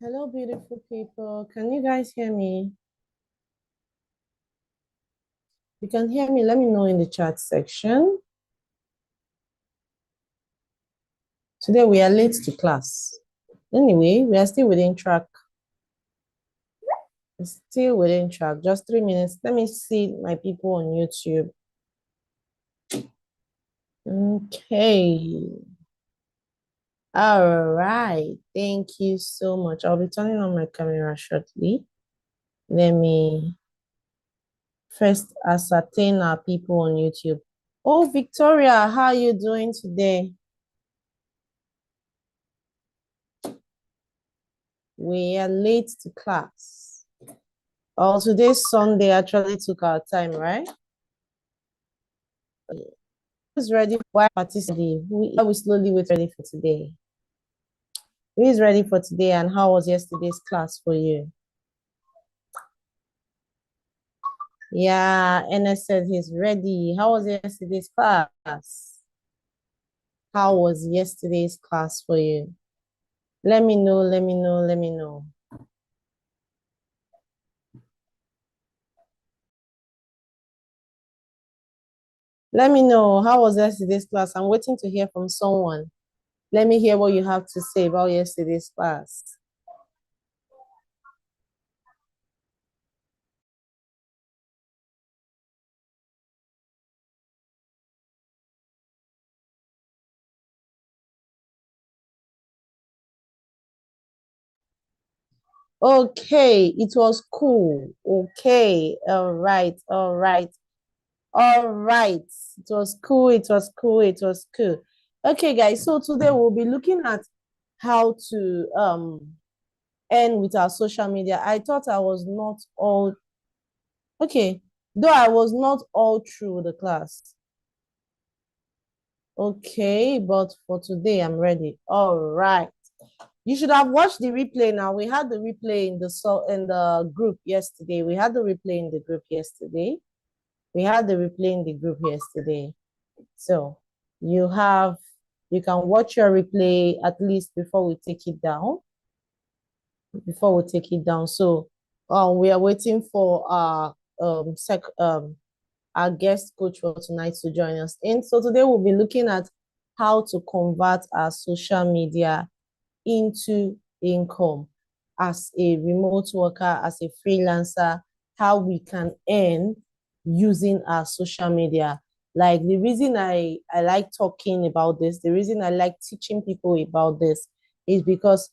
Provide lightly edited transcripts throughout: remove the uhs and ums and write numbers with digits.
Hello, beautiful people. Can you guys hear me? You can hear me. Let me know in the chat section. Today we are late to class. Anyway, we are still within track. Still within track. Just 3 minutes. Let me see my people on YouTube. Okay. All right. Thank you so much. I'll be turning on my camera shortly. Let me first ascertain our people on YouTube. Oh, Victoria, how are you doing today? We are late to class. Oh, today's Sunday actually took our time, right? Who's ready for participating? Who are we slowly wait ready for today? Who is ready for today and how was yesterday's class for you? Yeah, NS said he's ready. How was yesterday's class? How was yesterday's class for you? Let me know, let me know, let me know. Let me know, how was yesterday's class? I'm waiting to hear from someone. Let me hear what you have to say about yesterday's class. Okay, it was cool. Okay, all right, all right, all right. It was cool, it was cool, it was cool. Okay, guys, so today we'll be looking at how to end with our social media. I thought I was not all okay, though I was not all through the class. Okay, but for today I'm ready. All right. You should have watched the replay now. We had the replay in the group yesterday. We had the replay in the group yesterday. We had the replay in the group yesterday. So you can watch your replay at least before we take it down. Before we take it down. So we are waiting for our guest coach for tonight to join us. And so today we'll be looking at how to convert our social media into income as a remote worker, as a freelancer, how we can earn using our social media. Like the reason I like talking about this, the reason I like teaching people about this is because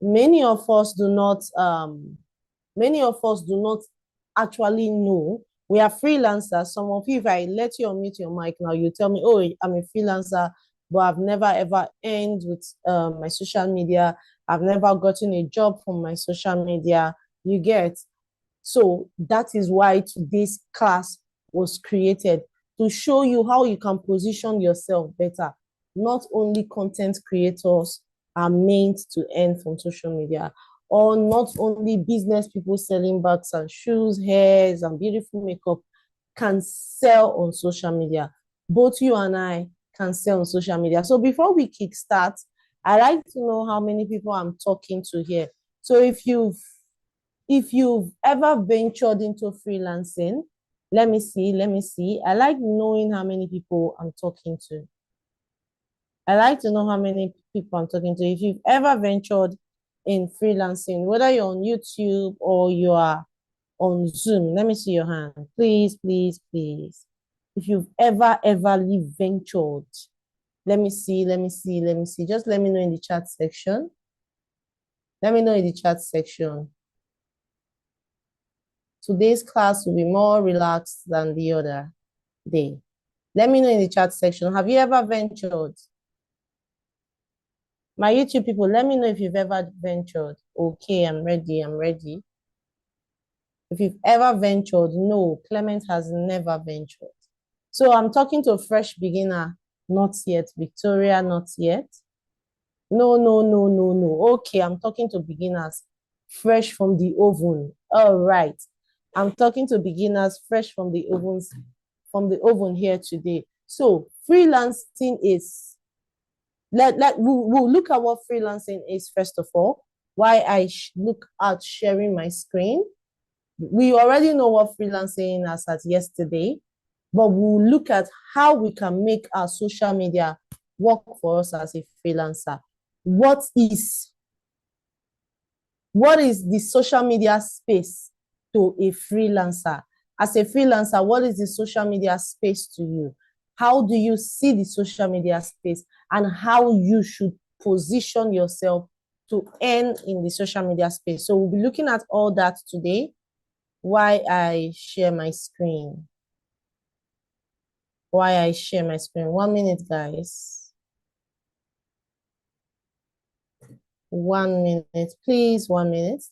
many of us do not actually know. We are freelancers. Some of you, if I let you unmute your mic now, you tell me, oh, I'm a freelancer, but I've never ever earned with my social media. I've never gotten a job from my social media. You get? So that is why today's class was created, to show you how you can position yourself better. Not only content creators are meant to earn from social media, or not only business people selling bags and shoes, hairs, and beautiful makeup can sell on social media. Both you and I can sell on social media. So before we kickstart, I like to know how many people I'm talking to here. So if you've ever ventured into freelancing, let me see. I like knowing how many people I'm talking to. I like to know how many people I'm talking to. If you've ever ventured in freelancing, whether you're on YouTube or you are on Zoom, let me see your hand. Please, please, please. If you've ever ventured, let me see. Just let me know in the chat section. Let me know in the chat section. Today's class will be more relaxed than the other day. Let me know in the chat section. Have you ever ventured? My YouTube people, let me know if you've ever ventured. Okay, I'm ready. If you've ever ventured, no, Clement has never ventured. So I'm talking to a fresh beginner, not yet. Victoria, not yet. No. Okay, I'm talking to beginners, fresh from the oven. All right. I'm talking to beginners fresh from the oven here today. So freelancing is, we'll look at what freelancing is first of all. why I look at sharing my screen. We already know what freelancing is at yesterday, but we'll look at how we can make our social media work for us as a freelancer. What is the social media space to a freelancer? As a freelancer, what is the social media space to you? How do you see the social media space and how you should position yourself to earn in the social media space? So we'll be looking at all that today while I share my screen. 1 minute, guys. 1 minute, please. 1 minute.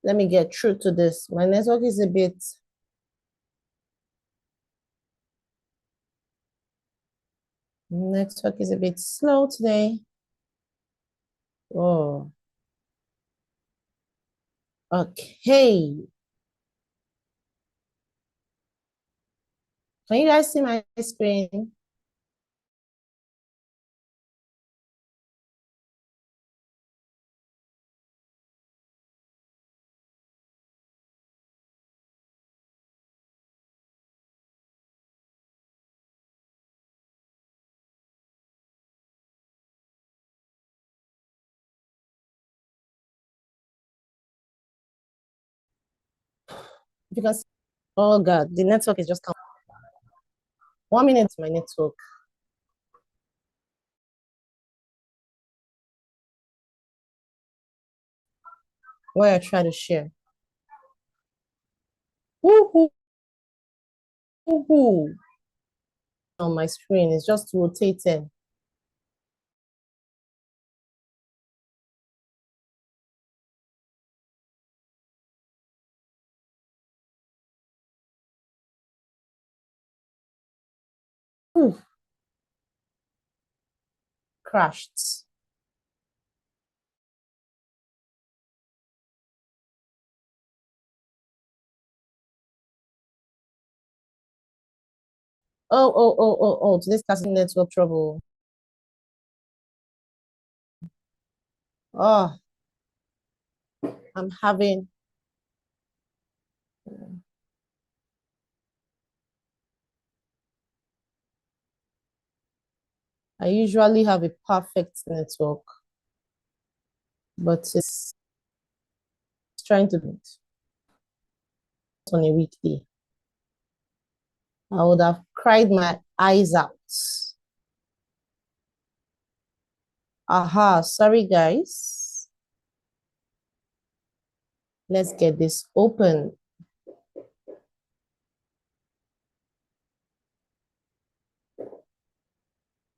Let me get through to this. My network is a bit slow today. Oh. Okay. Can you guys see my screen? Because, oh God, the network is just coming. 1 minute, my network. Where I try to share. Woohoo! Woohoo! On my screen, it's just rotating. Ooh. Crashed. Oh, today's casting network trouble. Oh, I'm having. I usually have a perfect network, but it's trying to beat on a weekday. I would have cried my eyes out. Aha, sorry guys. Let's get this open.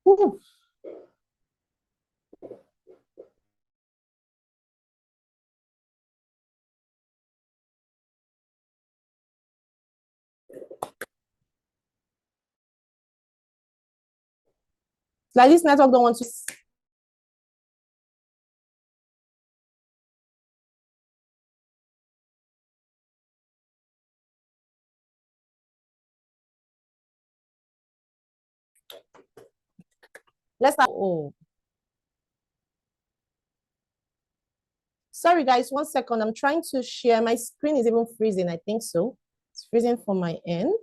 Ooh. Like this network don't want to. Let's start. Oh. Sorry guys, 1 second. I'm trying to share. My screen is even freezing. I think so. It's freezing from my end.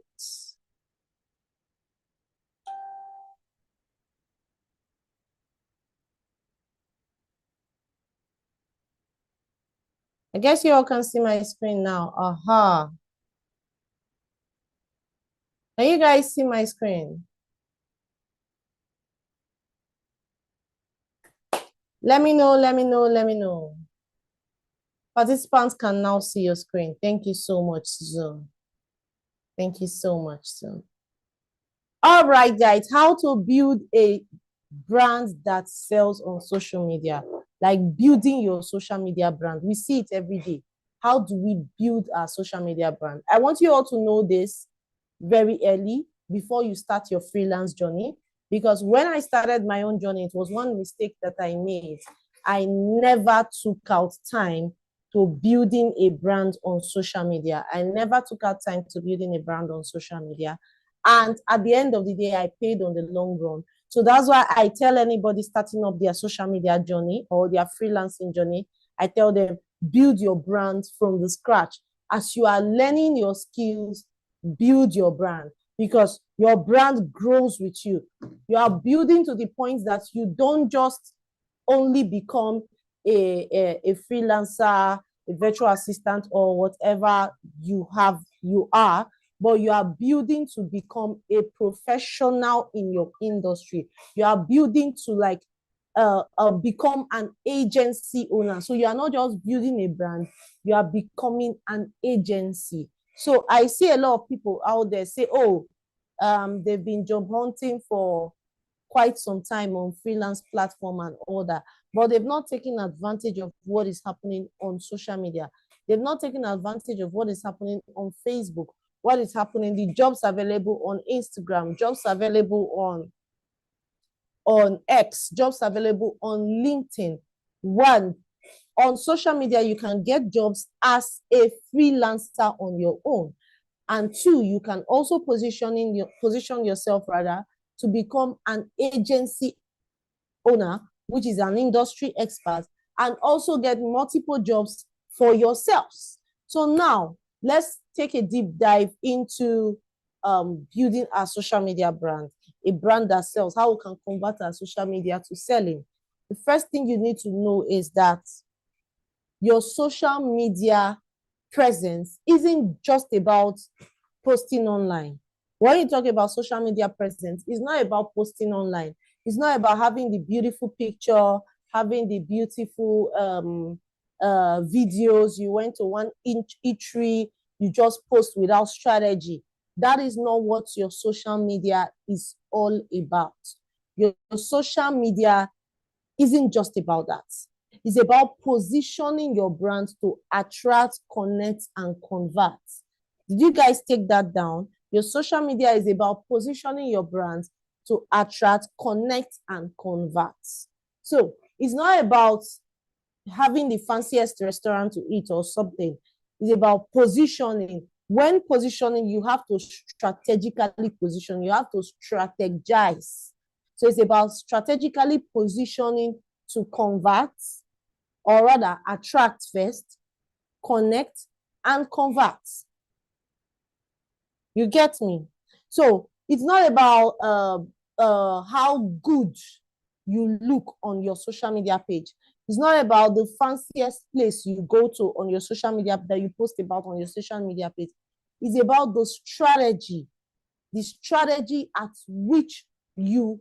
I guess you all can see my screen now. Aha. Can you guys see my screen? Let me know. Participants can now see your screen. Thank you so much, Zoom. Thank you so much, Zoom. All right, guys, how to build a brand that sells on social media, like building your social media brand. We see it every day. How do we build our social media brand? I want you all to know this very early before you start your freelance journey, because when I started my own journey, it was one mistake that I made. I never took out time to building a brand on social media. I never took out time to building a brand on social media. And at the end of the day, I paid on the long run. So that's why I tell anybody starting up their social media journey or their freelancing journey, I tell them, build your brand from the scratch. As you are learning your skills, build your brand, because your brand grows with you. You are building to the point that you don't just only become a freelancer, a virtual assistant, or whatever you are, but you are building to become a professional in your industry. You are building to like become an agency owner. So you are not just building a brand, you are becoming an agency. So I see a lot of people out there say, oh, they've been job hunting for quite some time on freelance platform and all that, but they've not taken advantage of what is happening on social media. They've not taken advantage of what is happening on Facebook, what is happening, the jobs available on Instagram, jobs available on X, jobs available on LinkedIn. One, on social media, you can get jobs as a freelancer on your own. And two, you can also position yourself rather to become an agency owner, which is an industry expert, and also get multiple jobs for yourselves. So now let's take a deep dive into building our social media brand, a brand that sells, how we can convert our social media to selling. The first thing you need to know is that your social media presence isn't just about posting online. When you talk about social media presence, it's not about posting online. It's not about having the beautiful picture, having the beautiful videos. You went to one eatery, you just post without strategy. That is not what your social media is all about. Your social media isn't just about that. It's about positioning your brand to attract, connect, and convert. Did you guys take that down? Your social media is about positioning your brand to attract, connect, and convert. So it's not about having the fanciest restaurant to eat or something. It's about positioning. When positioning, you have to strategically position. You have to strategize. So it's about strategically positioning to convert, or rather attract first, connect, and convert. You get me? So it's not about how good you look on your social media page. It's not about the fanciest place you go to on your social media that you post about on your social media page. It's about the strategy at which you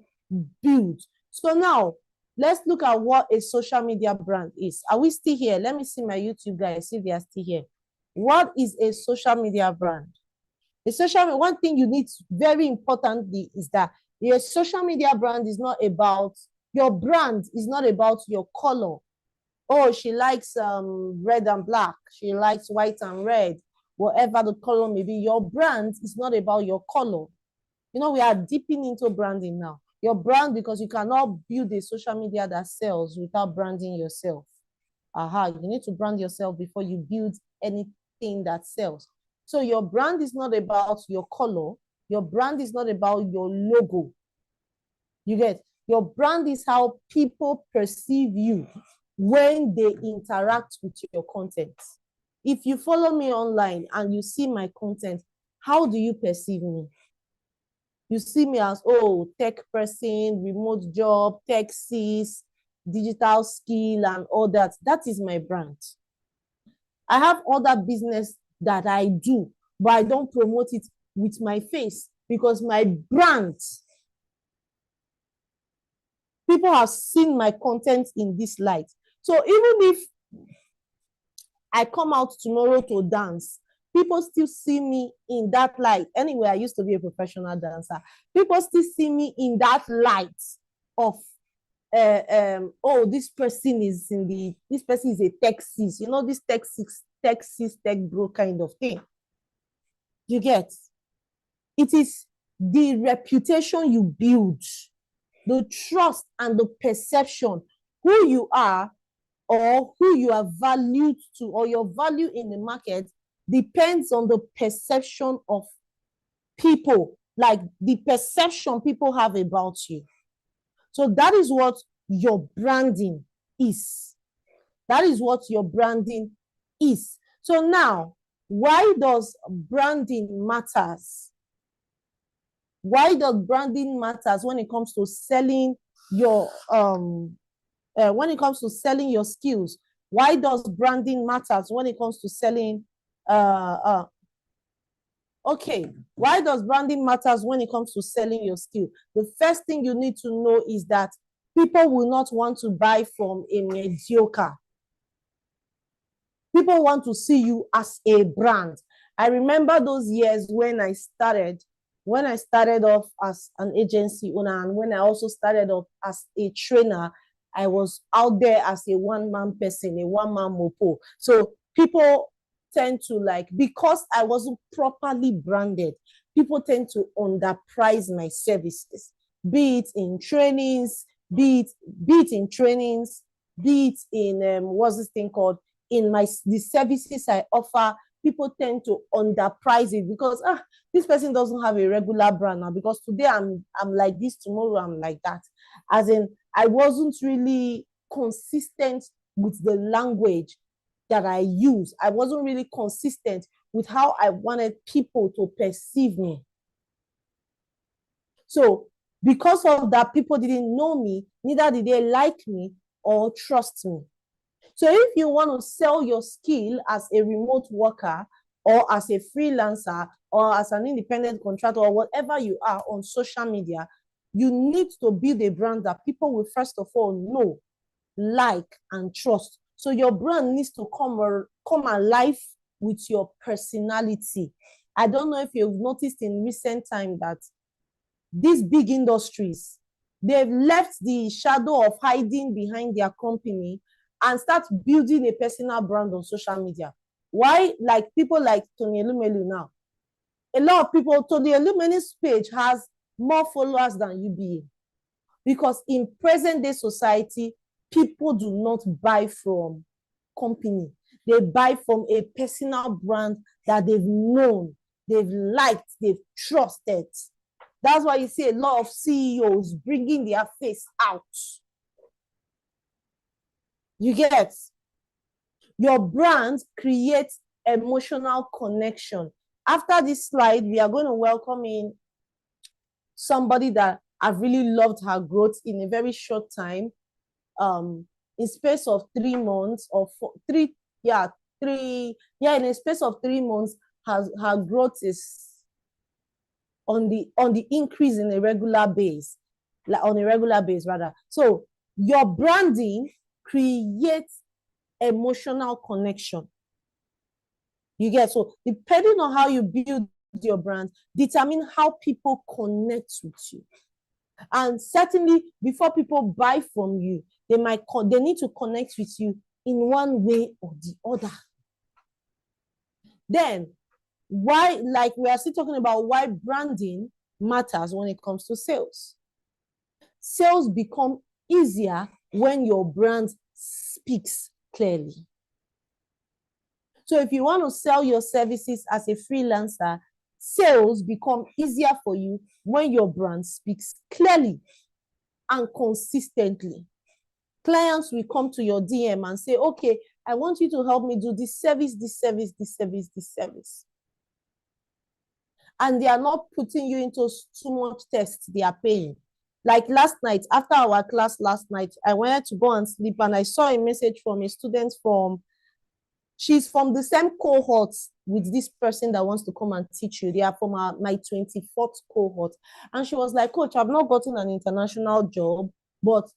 build. So now, let's look at what a social media brand is. Are we still here? Let me see my YouTube guys, see if they are still here. What is a social media brand? One thing you need very importantly is that your social media brand is not about, your brand is not about your color. Oh, she likes red and black. She likes white and red. Whatever the color may be, your brand is not about your color. You know, we are dipping into branding now. Your brand, because you cannot build a social media that sells without branding yourself. You need to brand yourself before you build anything that sells. So your brand is not about your color. Your brand is not about your logo. You get, your brand is how people perceive you when they interact with your content. If you follow me online and you see my content, how do you perceive me? You see me as, oh, tech person, remote job, tech sis, digital skill, and all that. That is my brand. I have other business that I do, but I don't promote it with my face because my brand, people have seen my content in this light. So even if I come out tomorrow to dance, people still see me in that light. Anyway, I used to be a professional dancer. People still see me in that light of, oh, this person is a tech sis, you know, this tech sis, tech bro kind of thing. You get? It is the reputation you build, the trust and the perception, who you are or who you are valued to, or your value in the market depends on the perception of people, like the perception people have about you. So that is what your branding is. That is what your branding is. So now, why does branding matters? Why does branding matters when it comes to selling your when it comes to selling your skills? Why does branding matters when it comes to selling okay, why does branding matters when it comes to selling your skill? The first thing you need to know is that people will not want to buy from a mediocre. People want to see you as a brand. I remember those years when I started off as an agency owner, and when I also started off as a trainer, I was out there as a one-man person, a one-man mopo. So people tend to like, because I wasn't properly branded, people tend to underprice my services, be it in trainings, be it in what's this thing called, in the services I offer. People tend to underprice it because this person doesn't have a regular brand now, because today I'm like this, tomorrow I'm like that. As in, I wasn't really consistent with the language that I use. I wasn't really consistent with how I wanted people to perceive me. So because of that, people didn't know me, neither did they like me or trust me. So if you want to sell your skill as a remote worker or as a freelancer or as an independent contractor or whatever you are on social media, you need to build a brand that people will first of all know, like, and trust. So your brand needs to come alive with your personality. I don't know if you've noticed in recent time that these big industries, they've left the shadow of hiding behind their company and start building a personal brand on social media. Why? Like people like Tony Elumelu now. A lot of people, Tony Elumelu's page has more followers than UBA. Because in present day society, people do not buy from company. They buy from a personal brand that they've known, they've liked, they've trusted. That's why you see a lot of CEOs bringing their face out. You get? Your brand creates emotional connection. After this slide, we are going to welcome in somebody that I've really loved her growth in a very short time. In space of 3 months or in a space of 3 months, her growth is on the increase in a regular base, rather. So your branding creates emotional connection. You get? So depending on how you build your brand, determine how people connect with you. And certainly before people buy from you, they need to connect with you in one way or the other. Then why, like we are still talking about why branding matters when it comes to sales. Sales become easier when your brand speaks clearly. So if you want to sell your services as a freelancer, sales become easier for you when your brand speaks clearly and consistently. Clients will come to your DM and say, okay, I want you to help me do this service, this service, this service, this service. And they are not putting you into too much tests they are paying. Like last night, after our class last night, I wanted to go and sleep and I saw a message from a student she's from the same cohort with this person that wants to come and teach you. They are from my 24th cohort. And she was like, Coach, I've not gotten an international job, but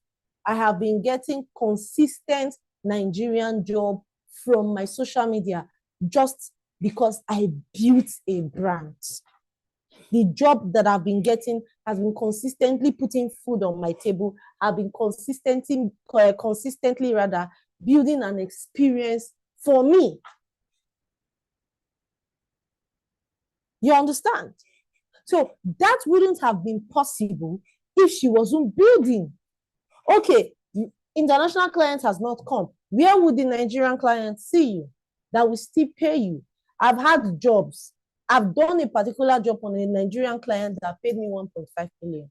I have been getting consistent Nigerian job from my social media just because I built a brand. The job that I've been getting has been consistently putting food on my table. I've been consistently building an experience for me. You understand? So that wouldn't have been possible if she wasn't building. Okay, international client has not come. Where would the Nigerian client see you that will still pay you? I've had jobs. I've done a particular job on a Nigerian client that paid me 1.5 million.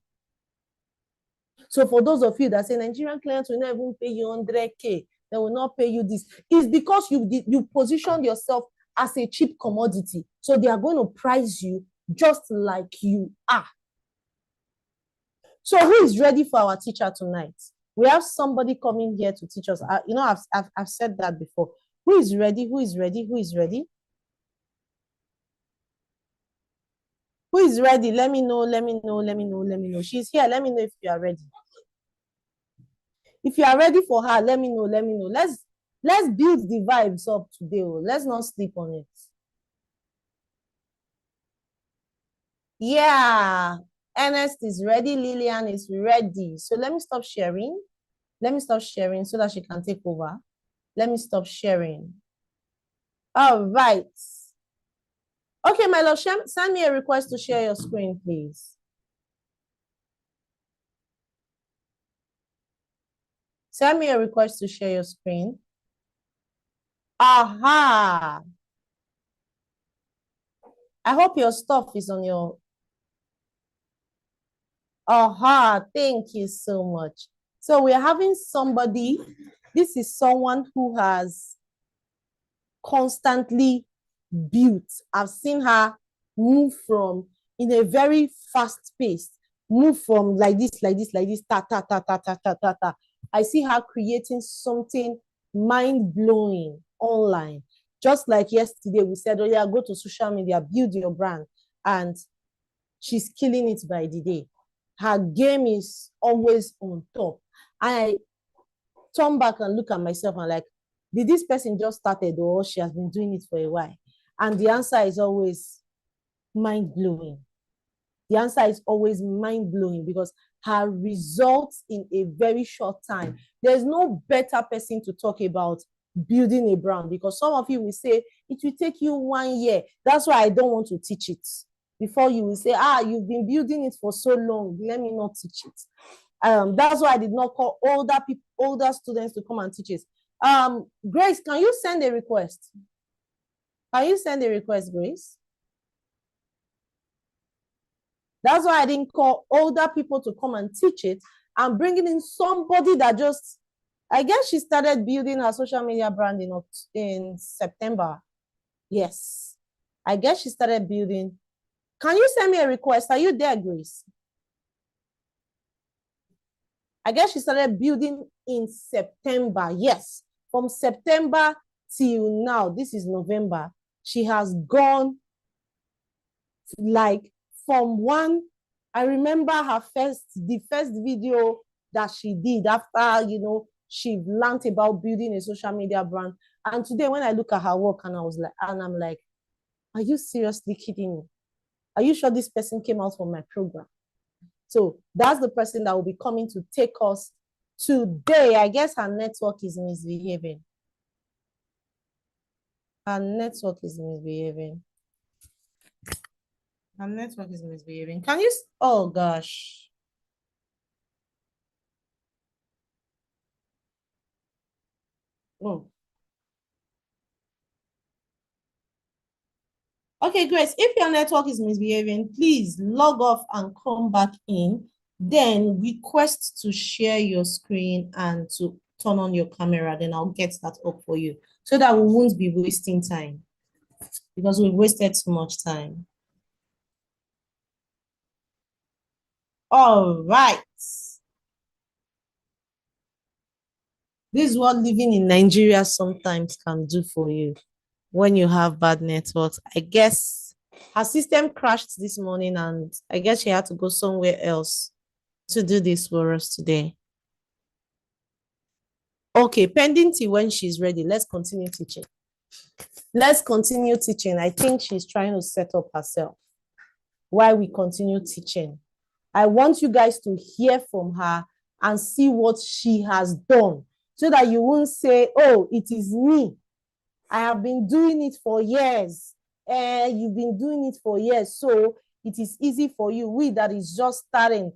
So for those of you that say Nigerian clients will not even pay you 100K, they will not pay you this, it's because you positioned yourself as a cheap commodity. So they are going to price you just like you are. So who is ready for our teacher tonight? We have somebody coming here to teach us. You know, I've said that before. Who is ready? Who is ready? Who is ready? Who is ready? Let me know, let me know, let me know, let me know. She's here. Let me know if you are ready. If you are ready for her, let me know, let me know. Let's build the vibes up today. Let's not sleep on it. Yeah, Ernest is ready. Lillian is ready. So let me stop sharing. Let me stop sharing so that she can take over. Let me stop sharing. All right. Okay, my love, send me a request to share your screen, please. Send me a request to share your screen. Aha. I hope your stuff is on your... Aha, thank you so much. So we're having somebody, this is someone who has constantly built. I've seen her move from, in a very fast pace, move from like this, ta, ta, ta, ta, ta, ta, ta, ta. I see her creating something mind-blowing online. Just like yesterday, we said, oh yeah, go to social media, build your brand. And she's killing it by the day. Her game is always on top. I turn back and look at myself and like, did this person just started or she has been doing it for a while? And the answer is always mind-blowing. The answer is always mind-blowing because her results in a very short time. There's no better person to talk about building a brand because some of you will say, it will take you 1 year. That's why I don't want to teach it. Before you will say, you've been building it for so long, let me not teach it. That's why I did not call older students to come and teach it. Grace, can you send a request? Can you send a request, Grace? That's why I didn't call older people to come and teach it. I'm bringing in somebody that just, I guess she started building her social media brand in September. Yes. I guess she started building. Can you send me a request? Are you there, Grace? I guess she started building in September. Yes. From September till now, this is November, she has gone like from one, I remember the first video that she did after, she learned about building a social media brand. And today when I look at her work and I'm like, are you seriously kidding me? Are you sure this person came out from my program? So that's the person that will be coming to take us today. I guess her network is misbehaving. Her network is misbehaving. Her network is misbehaving. Can you... Oh, gosh. Oh. Okay, Grace, if your network is misbehaving, please log off and come back in. Then request to share your screen and to turn on your camera. Then I'll get that up for you so that we won't be wasting time because we've wasted too much time. All right. This is what living in Nigeria sometimes can do for you when you have bad networks. I guess her system crashed this morning and I guess she had to go somewhere else to do this for us today. Okay, pending till when she's ready, let's continue teaching. Let's continue teaching. I think she's trying to set up herself while we continue teaching. I want you guys to hear from her and see what she has done so that you won't say, oh, it is me. I have been doing it for years. You've been doing it for years. So it is easy for you. We that is just starting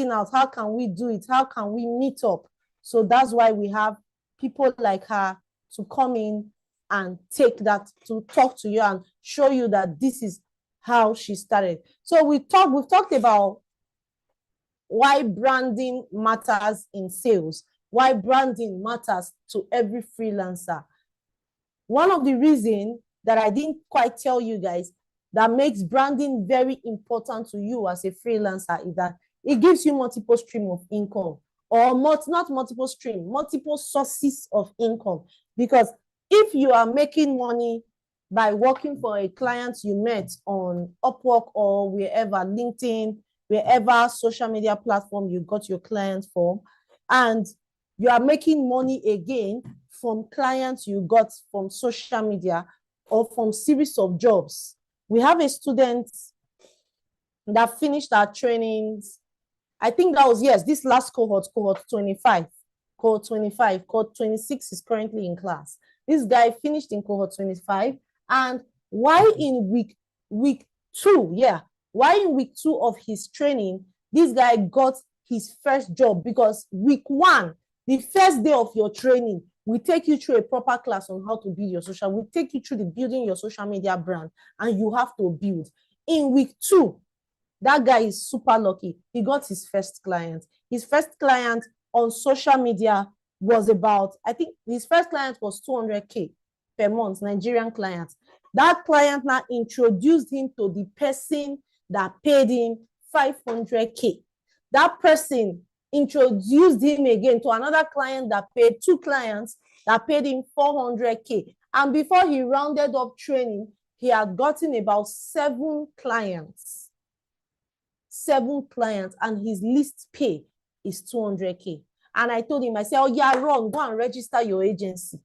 out, how can we do it? How can we meet up? So that's why we have people like her to come in and take that, to talk to you and show you that this is how she started. So we've talked about why branding matters in sales, why branding matters to every freelancer. One of the reasons that I didn't quite tell you guys that makes branding very important to you as a freelancer is that it gives you multiple streams of income, or not multiple streams, multiple sources of income. Because if you are making money by working for a client you met on Upwork or wherever, LinkedIn, wherever social media platform you got your clients from, and you are making money again from clients you got from social media or from series of jobs. We have a student that finished our trainings. I think that was, yes, this last cohort 25. Cohort 25, cohort 26 is currently in class. This guy finished in cohort 25. And why in week 2, why in week 2 of his training, this guy got his first job? Because week 1, the first day of your training, we take you through a proper class on how to build your social. We take you through the building your social media brand, and you have to build. In week 2, that guy is super lucky. He got his first client. His first client on social media was about, I think his first client was 200K per month, Nigerian client. That client now introduced him to the person that paid him 500K. That person introduced him again to another client that paid 2 clients that paid him 400K. And before he rounded up training, he had gotten about 7 clients. 7 clients, and his least pay is 200K. And I told him, I said, oh yeah, Ron, go and register your agency.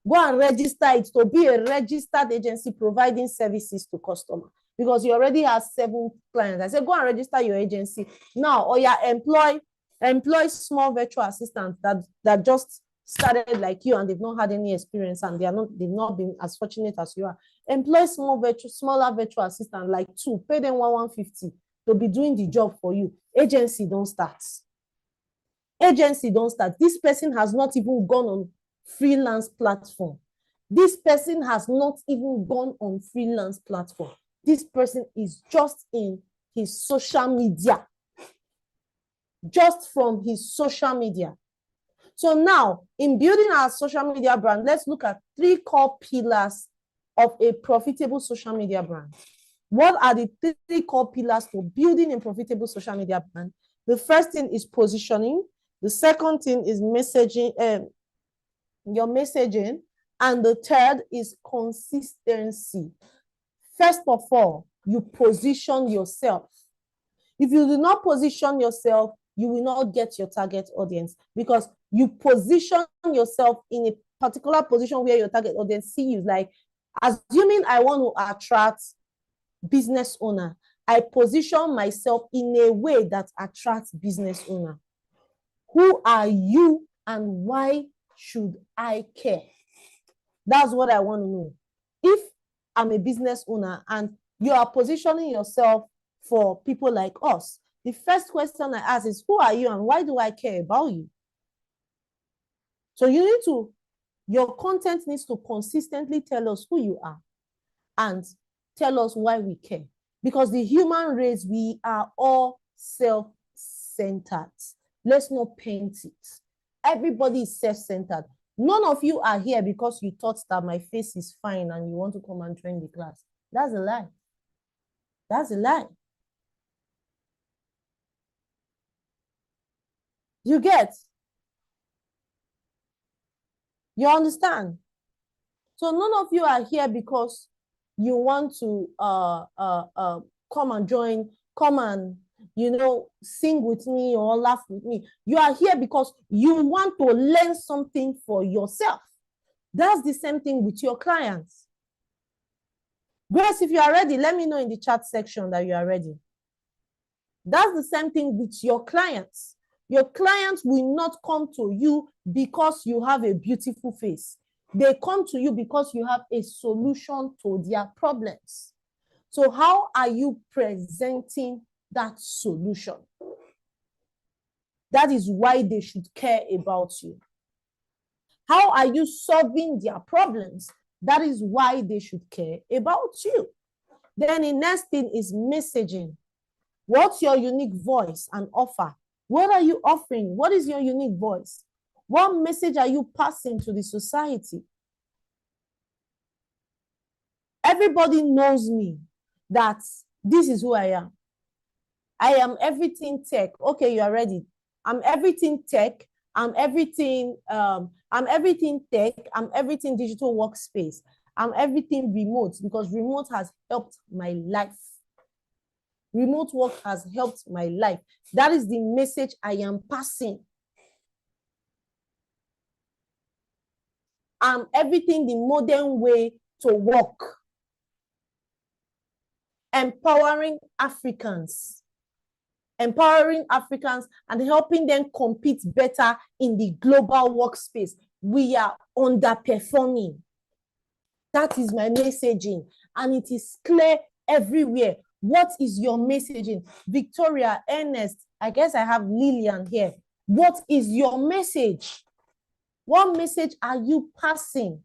Go and register it to be a registered agency providing services to customers, because you already have 7 clients. I said, go and register your agency now, or yeah, employ small virtual assistants that just started like you and they've not had any experience and they've not been as fortunate as you are. Employ smaller virtual assistants like 2, pay them 150 to be doing the job for you. Agency don't start. Agency don't start. This person has not even gone on freelance platform. This person has not even gone on freelance platform. This person is just in his social media. Just from his social media. So now, in building our social media brand, let's look at 3 core pillars of a profitable social media brand. What are the 3 core pillars for building a profitable social media brand? The first thing is positioning. The second thing is messaging, your messaging. And the third is consistency. First of all, you position yourself. If you do not position yourself, you will not get your target audience, because you position yourself in a particular position where your target audience see you. Like, assuming I want to attract business owner, I position myself in a way that attracts business owner. Who are you and why should I care? That's what I want to know. If I'm a business owner and you are positioning yourself for people like us, the first question I ask is, who are you and why do I care about you? So your content needs to consistently tell us who you are and tell us why we care. Because the human race, we are all self-centered. Let's not paint it. Everybody is self-centered. None of you are here because you thought that my face is fine and you want to come and join the class. That's a lie. That's a lie. You get? You understand? So none of you are here because you want to come and join, come and, sing with me or laugh with me. You are here because you want to learn something for yourself. That's the same thing with your clients. Grace, if you are ready, let me know in the chat section that you are ready. That's the same thing with your clients. Your clients will not come to you because you have a beautiful face. They come to you because you have a solution to their problems. So how are you presenting that solution? That is why they should care about you. How are you solving their problems? That is why they should care about you. Then the next thing is messaging. What's your unique voice and offer What are you offering? What is your unique voice? What message are you passing to the society? Everybody knows me that this is who I am. I am everything tech. Okay, you are ready. I'm everything tech. I'm everything tech. I'm everything digital workspace. I'm everything remote, because remote has helped my life. Remote work has helped my life. That is the message I am passing. I'm everything the modern way to work. Empowering Africans and helping them compete better in the global workspace. We are underperforming. That is my messaging, and it is clear everywhere. What is your messaging? Victoria, Ernest, I guess I have Lillian here. What is your message? What message are you passing?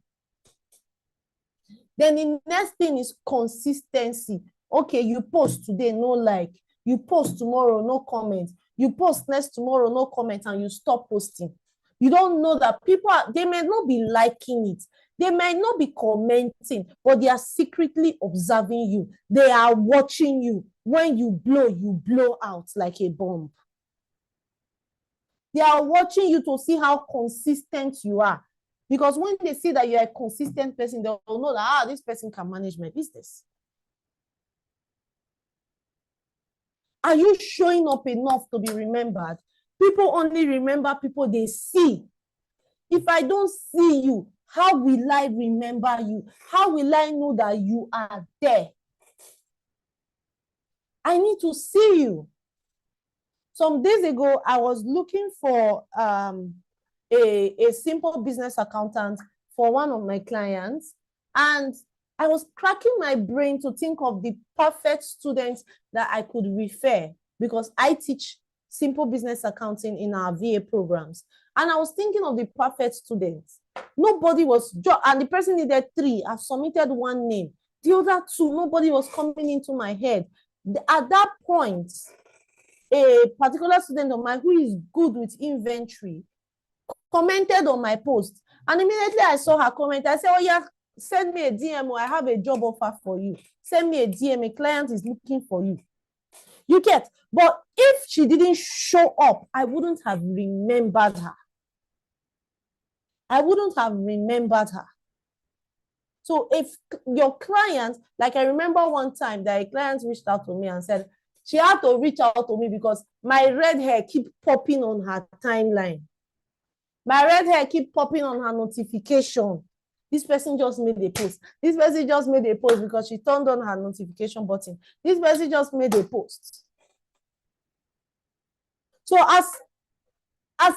Then the next thing is consistency. Okay, you post today, no like. You post tomorrow, no comment. You post next tomorrow, no comment, and you stop posting. You don't know that people they may not be liking it. They might not be commenting, but they are secretly observing you. They are watching you. When you blow out like a bomb. They are watching you to see how consistent you are. Because when they see that you're a consistent person, they'll know that, this person can manage my business. Are you showing up enough to be remembered? People only remember people they see. If I don't see you, how will I remember you? How will I know that you are there? I need to see you. Some days ago, I was looking for a simple business accountant for one of my clients, and I was cracking my brain to think of the perfect students that I could refer, because I teach simple business accounting in our VA programs. And I was thinking of the perfect students. Nobody was, and the person needed 3. I've submitted 1 name. The other 2, nobody was coming into my head. At that point, a particular student of mine who is good with inventory commented on my post. And immediately I saw her comment. I said, oh yeah, send me a DM, or I have a job offer for you. Send me a DM, a client is looking for you. You get, but if she didn't show up, I wouldn't have remembered her. I wouldn't have remembered her. So if your client, like I remember one time that a client reached out to me and said, she had to reach out to me because my red hair keep popping on her timeline. My red hair keep popping on her notification. This person just made a post. This person just made a post because she turned on her notification button. This person just made a post. So as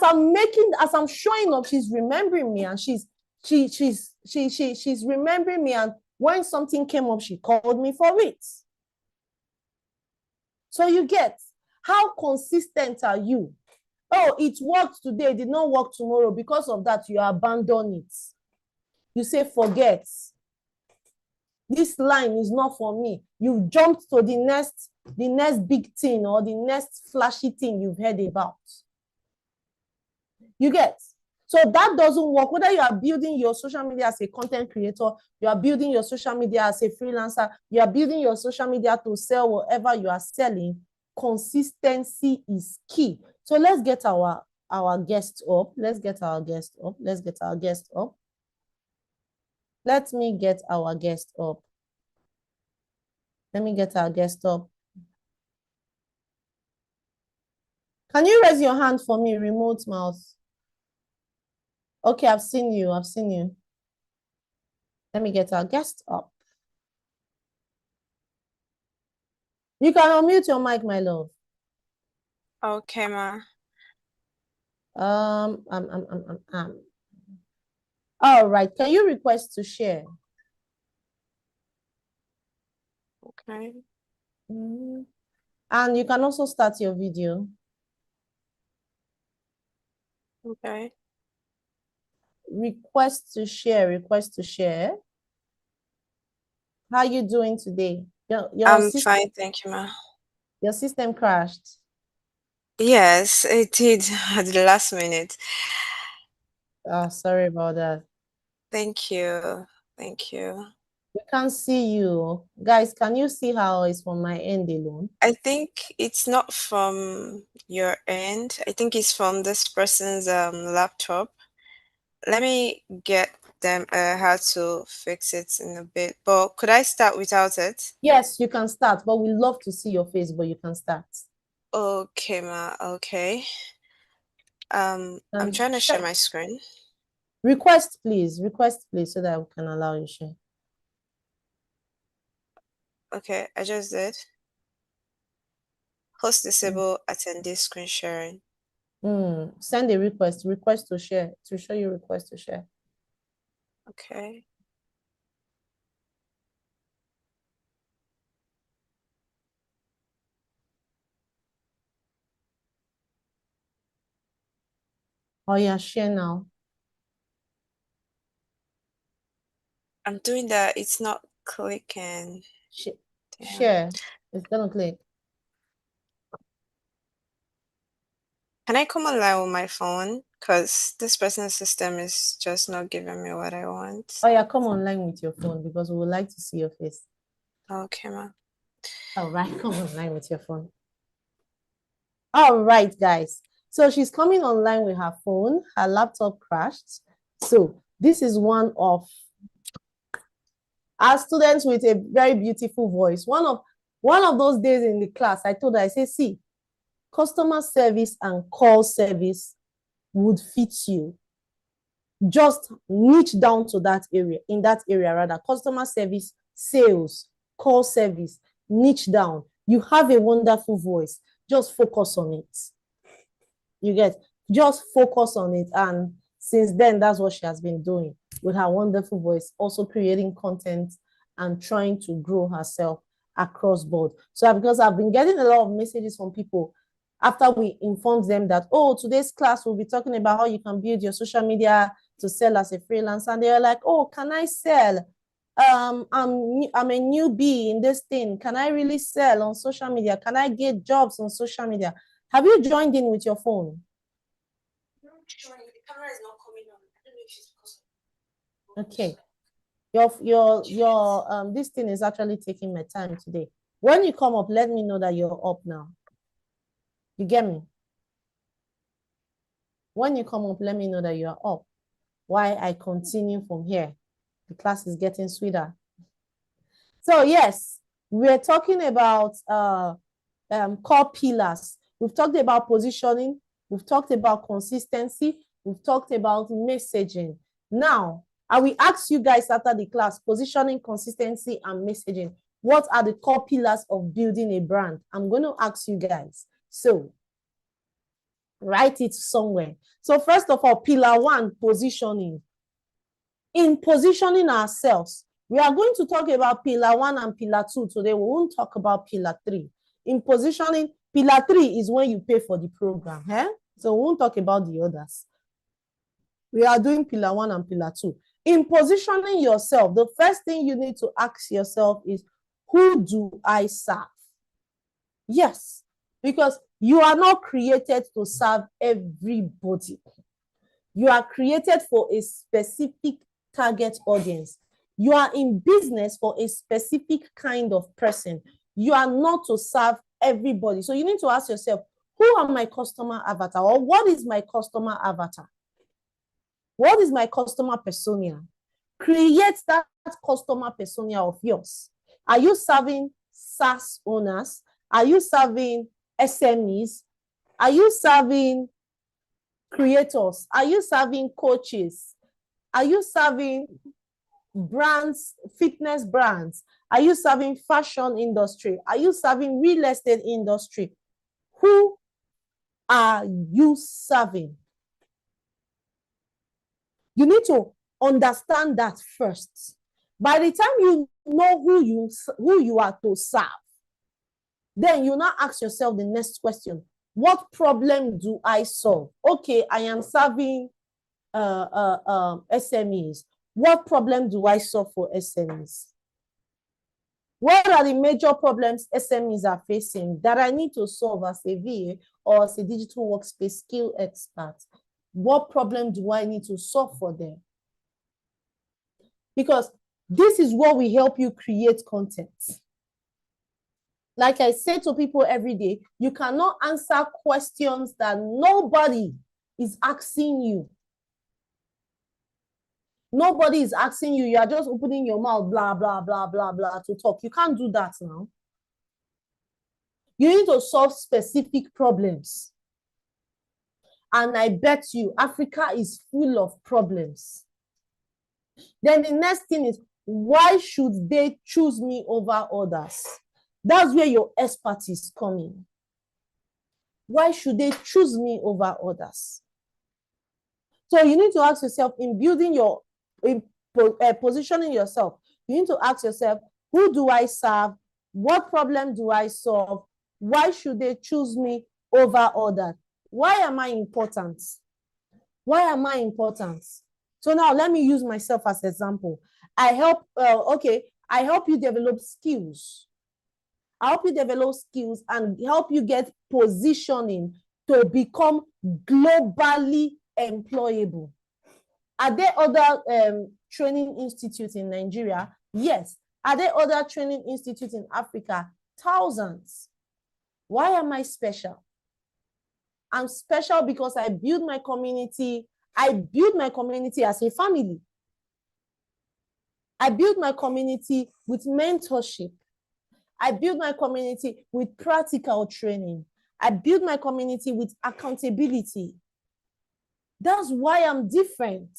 I'm showing up, she's remembering me, and she's remembering me, and when something came up, she called me for it. So you get, how consistent are you? Oh, it worked today, it did not work tomorrow. Because of that, you abandon it. You say, forget. This line is not for me. You've jumped to the next big thing, or the next flashy thing you've heard about. You get? So that doesn't work. Whether you are building your social media as a content creator, you are building your social media as a freelancer, you are building your social media to sell whatever you are selling, consistency is key. So let's get our guest up. Let's get our guest up. Let's get our guest up. Let me get our guest up. Let me get our guest up. Can you raise your hand for me, remote mouse? Okay, I've seen you. I've seen you. Let me get our guest up. You can unmute your mic, my love. Okay, ma. All right. Can you request to share? Okay. And you can also start your video. Okay. Request to share. Request to share. How are you doing today? I'm fine, thank you, ma. Your system crashed. Yes, it did at the last minute. Sorry about that. Thank you. Thank you. We can't see you. Guys, can you see how it's from my end alone? I think it's not from your end. I think it's from this person's laptop. Let me get them how to fix it in a bit. But could I start without it? Yes, you can start, but we love to see your face, but you can start. Okay, ma. Okay. I'm trying to share my screen. Request, please, so that we can allow you share. Okay, I just did. Host disable attendee screen sharing. Send a request to share, to show you request to share. Okay. Oh yeah, share now. I'm doing that. It's not clicking. Share. It's gonna click. Can I come online with my phone? Because this person's system is just not giving me what I want. Oh yeah, come online with your phone because we would like to see your face. Okay, ma. All right, come online with your phone. All right, guys. So she's coming online with her phone. Her laptop crashed. So this is one of our students with a very beautiful voice. One of those days in the class, I told her, I say, see, customer service and call service would fit you. Just niche down to that area, in that area rather. Customer service, sales, call service, niche down. You have a wonderful voice. Just focus on it. You get, just focus on it. And since then, that's what she has been doing with her wonderful voice, also creating content and trying to grow herself across board. So because I've been getting a lot of messages from people after we informed them that, oh, today's class will be talking about how you can build your social media to sell as a freelancer. And they're like, oh, can I sell? I'm a newbie in this thing. Can I really sell on social media? Can I get jobs on social media? Have you joined in with your phone? The camera is not coming on. I don't know if it's because of... Okay. This thing is actually taking my time today. When you come up, let me know that you're up now. You get me? When you come up, let me know that you're up. Why I continue from here. The class is getting sweeter. So yes, we're talking about core pillars. We've talked about positioning. We've talked about consistency. We've talked about messaging. Now, I will ask you guys after the class, positioning, consistency, and messaging. What are the core pillars of building a brand? I'm going to ask you guys. So, write it somewhere. So, first of all, pillar one, positioning. In positioning ourselves, we are going to talk about pillar one and pillar two today. We won't talk about pillar three. In positioning, pillar three is when you pay for the program. So we won't talk about the others. We are doing pillar one and pillar two. In positioning yourself, the first thing you need to ask yourself is, who do I serve? Yes, because you are not created to serve everybody. You are created for a specific target audience. You are in business for a specific kind of person. You are not to serve everybody. So you need to ask yourself, who are my customer avatar? Or what is my customer avatar? What is my customer persona? Create that customer persona of yours. Are you serving SaaS owners? Are you serving SMEs? Are you serving creators? Are you serving coaches? Are you serving brands, fitness brands? Are you serving fashion industry? Are you serving real estate industry? Who are you serving? You need to understand that first. By the time you know who you are to serve, then you now ask yourself the next question. What problem do I solve? Okay, I am serving SMEs. What problem do I solve for SMEs? What are the major problems SMEs are facing that I need to solve as a VA or as a digital workspace skill expert, what problem do I need to solve for them? Because this is what will help you create content. Like I say to people every day, you cannot answer questions that nobody is asking you. Nobody is asking you. You are just opening your mouth, blah, blah, blah, blah, blah, to talk. You can't do that now. You need to solve specific problems. And I bet you Africa is full of problems. Then the next thing is, why should they choose me over others? That's where your expertise comes in. Why should they choose me over others? So you need to ask yourself, in building your, positioning yourself, you need to ask yourself, who do I serve? What problem do I solve? Why should they choose me over others? Why am I important? Why am I important? So now let me use myself as an example. I help you develop skills. I help you develop skills and help you get positioning to become globally employable. Are there other training institutes in Nigeria? Yes. Are there other training institutes in Africa? Thousands. Why am I special? I'm special because I build my community. I build my community as a family. I build my community with mentorship. I build my community with practical training. I build my community with accountability. That's why I'm different.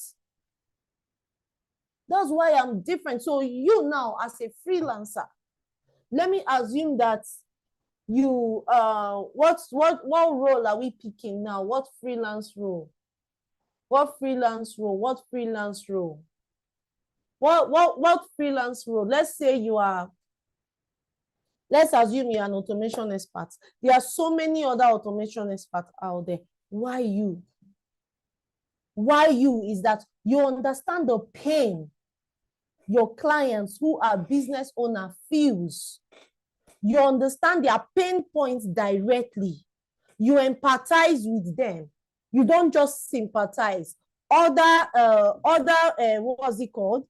That's why I'm different. So you now, as a freelancer, let me assume that you, what role are we picking now? What freelance role? What freelance role? What freelance role? What freelance role? Let's say you are, let's assume you're an automation expert. There are so many other automation experts out there. Why you? Why you is that you understand the pain your clients who are business owner feels. You understand their pain points directly. You empathize with them. You don't just sympathize. What was it called?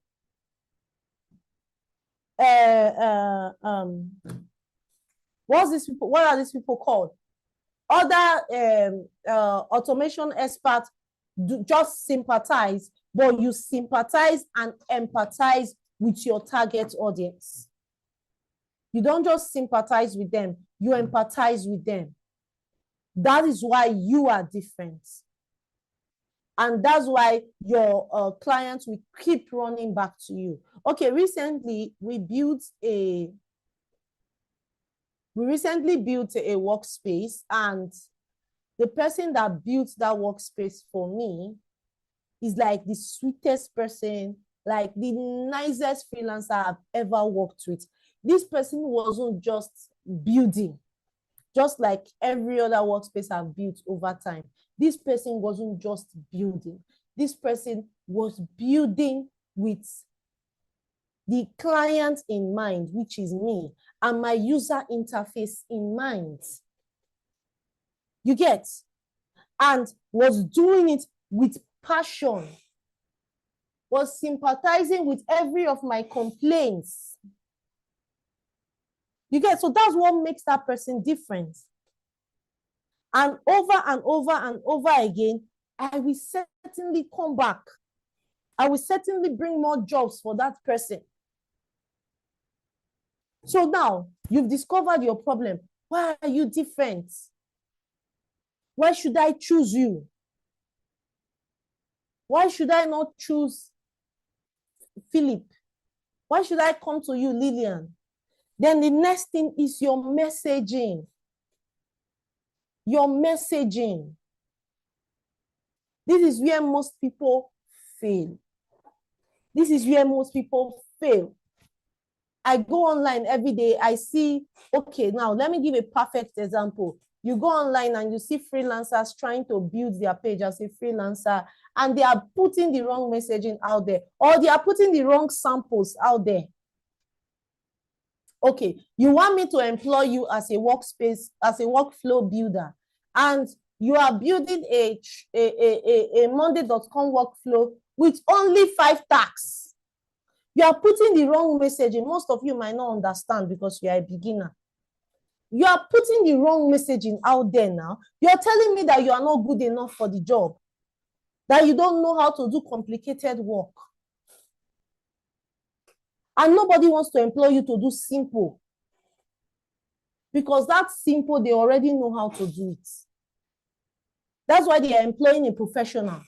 What are these people called? Other automation experts do just sympathize, but you sympathize and empathize with your target audience. You don't just sympathize with them, you empathize with them. That is why you are different. And that's why your clients will keep running back to you. Okay, recently we built a workspace, and the person that built that workspace for me is like the sweetest person, like the nicest freelancer I've ever worked with. This person wasn't just building, just like every other workspace I've built over time. This person wasn't just building. This person was building with the client in mind, which is me, and my user interface in mind. You get? And was doing it with passion, was sympathizing with every of my complaints. You get? So that's what makes that person different. And over and over and over again, I will certainly come back. I will certainly bring more jobs for that person. So now you've discovered your problem. Why are you different? Why should I choose you? Why should I not choose Philip? Why should I come to you, Lillian? Then the next thing is your messaging. Your messaging. This is where most people fail. This is where most people fail. I go online every day. I see, okay, now let me give a perfect example. You go online and you see freelancers trying to build their page as a freelancer, and they are putting the wrong messaging out there, or they are putting the wrong samples out there. Okay, you want me to employ you as a workspace, as a workflow builder, and you are building a Monday.com workflow with only 5 tasks. You are putting the wrong messaging. Most of you might not understand because you are a beginner. You are putting the wrong messaging out there now. You are telling me that you are not good enough for the job, that you don't know how to do complicated work. And nobody wants to employ you to do simple. Because that's simple, they already know how to do it. That's why they are employing a professional.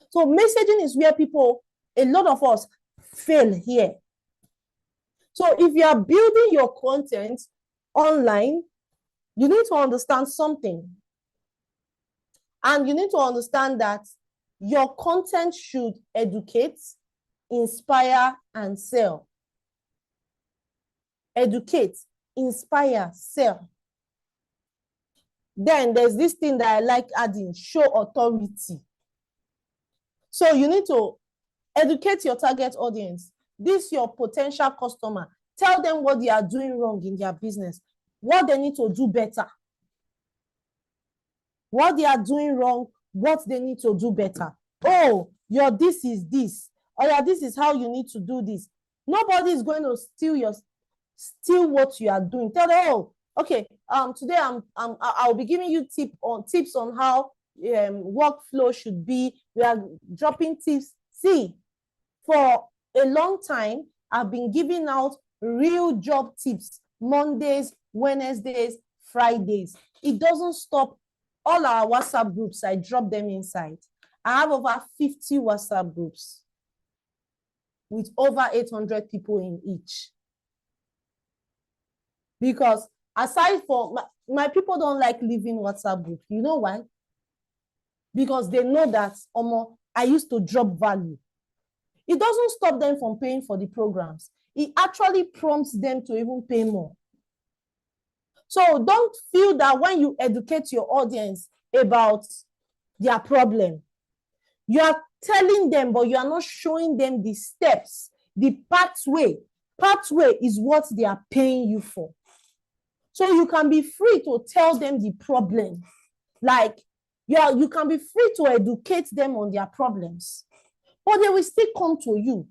So messaging is where people, a lot of us, fail here. So if you are building your content online, you need to understand something. And you need to understand that your content should educate, inspire, and sell. Educate, inspire, sell. Then there's this thing that I like adding, show authority. So you need to educate your target audience. This is your potential customer. Tell them what they are doing wrong in their business, what they need to do better. What they are doing wrong, what they need to do better. Oh, your this is this. Or yeah, this is how you need to do this. Nobody is going to steal what you are doing. Tell them, oh, okay, today I'll be giving you tips on how workflow should be. We are dropping tips. See, for a long time, I've been giving out real job tips, Mondays, Wednesdays, Fridays. It doesn't stop. All our WhatsApp groups, I drop them inside. I have over 50 WhatsApp groups with over 800 people in each. Because aside from, my people don't like leaving WhatsApp group. You know why? Because they know that, I used to drop value. It doesn't stop them from paying for the programs. It actually prompts them to even pay more. So don't feel that when you educate your audience about their problem, you are telling them, but you are not showing them the steps, the pathway. Pathway is what they are paying you for. So you can be free to tell them the problem. Like, you can be free to educate them on their problems, but they will still come to you.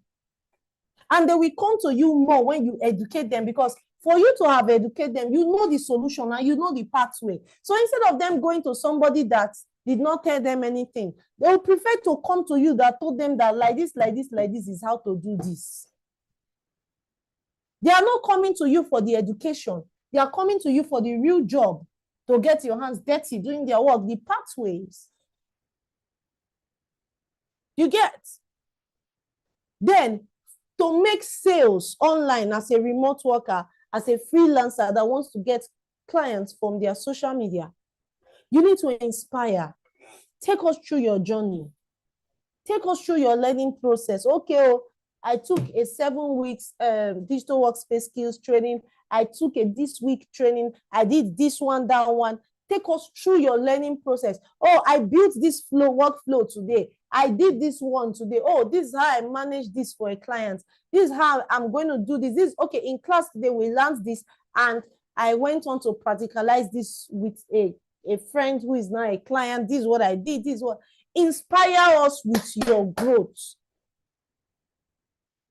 And they will come to you more when you educate them, because for you to have educated them, you know the solution and you know the pathway. So instead of them going to somebody that did not tell them anything, they will prefer to come to you that told them that like this is how to do this. They are not coming to you for the education. They are coming to you for the real job, to get your hands dirty doing their work, the pathways. You get? Then, to make sales online as a remote worker, as a freelancer that wants to get clients from their social media, you need to inspire. Take us through your journey. Take us through your learning process. Okay, I took a 7 weeks digital workspace skills training. I took a this week training. I did this one, that one. Take us through your learning process. Oh, I built this workflow today. I did this one today. Oh, this is how I manage this for a client. This is how I'm going to do this. Okay, in class today, we learned this, and I went on to practicalize this with a friend who is now a client. This is what I did. This is what. Inspire us with your growth.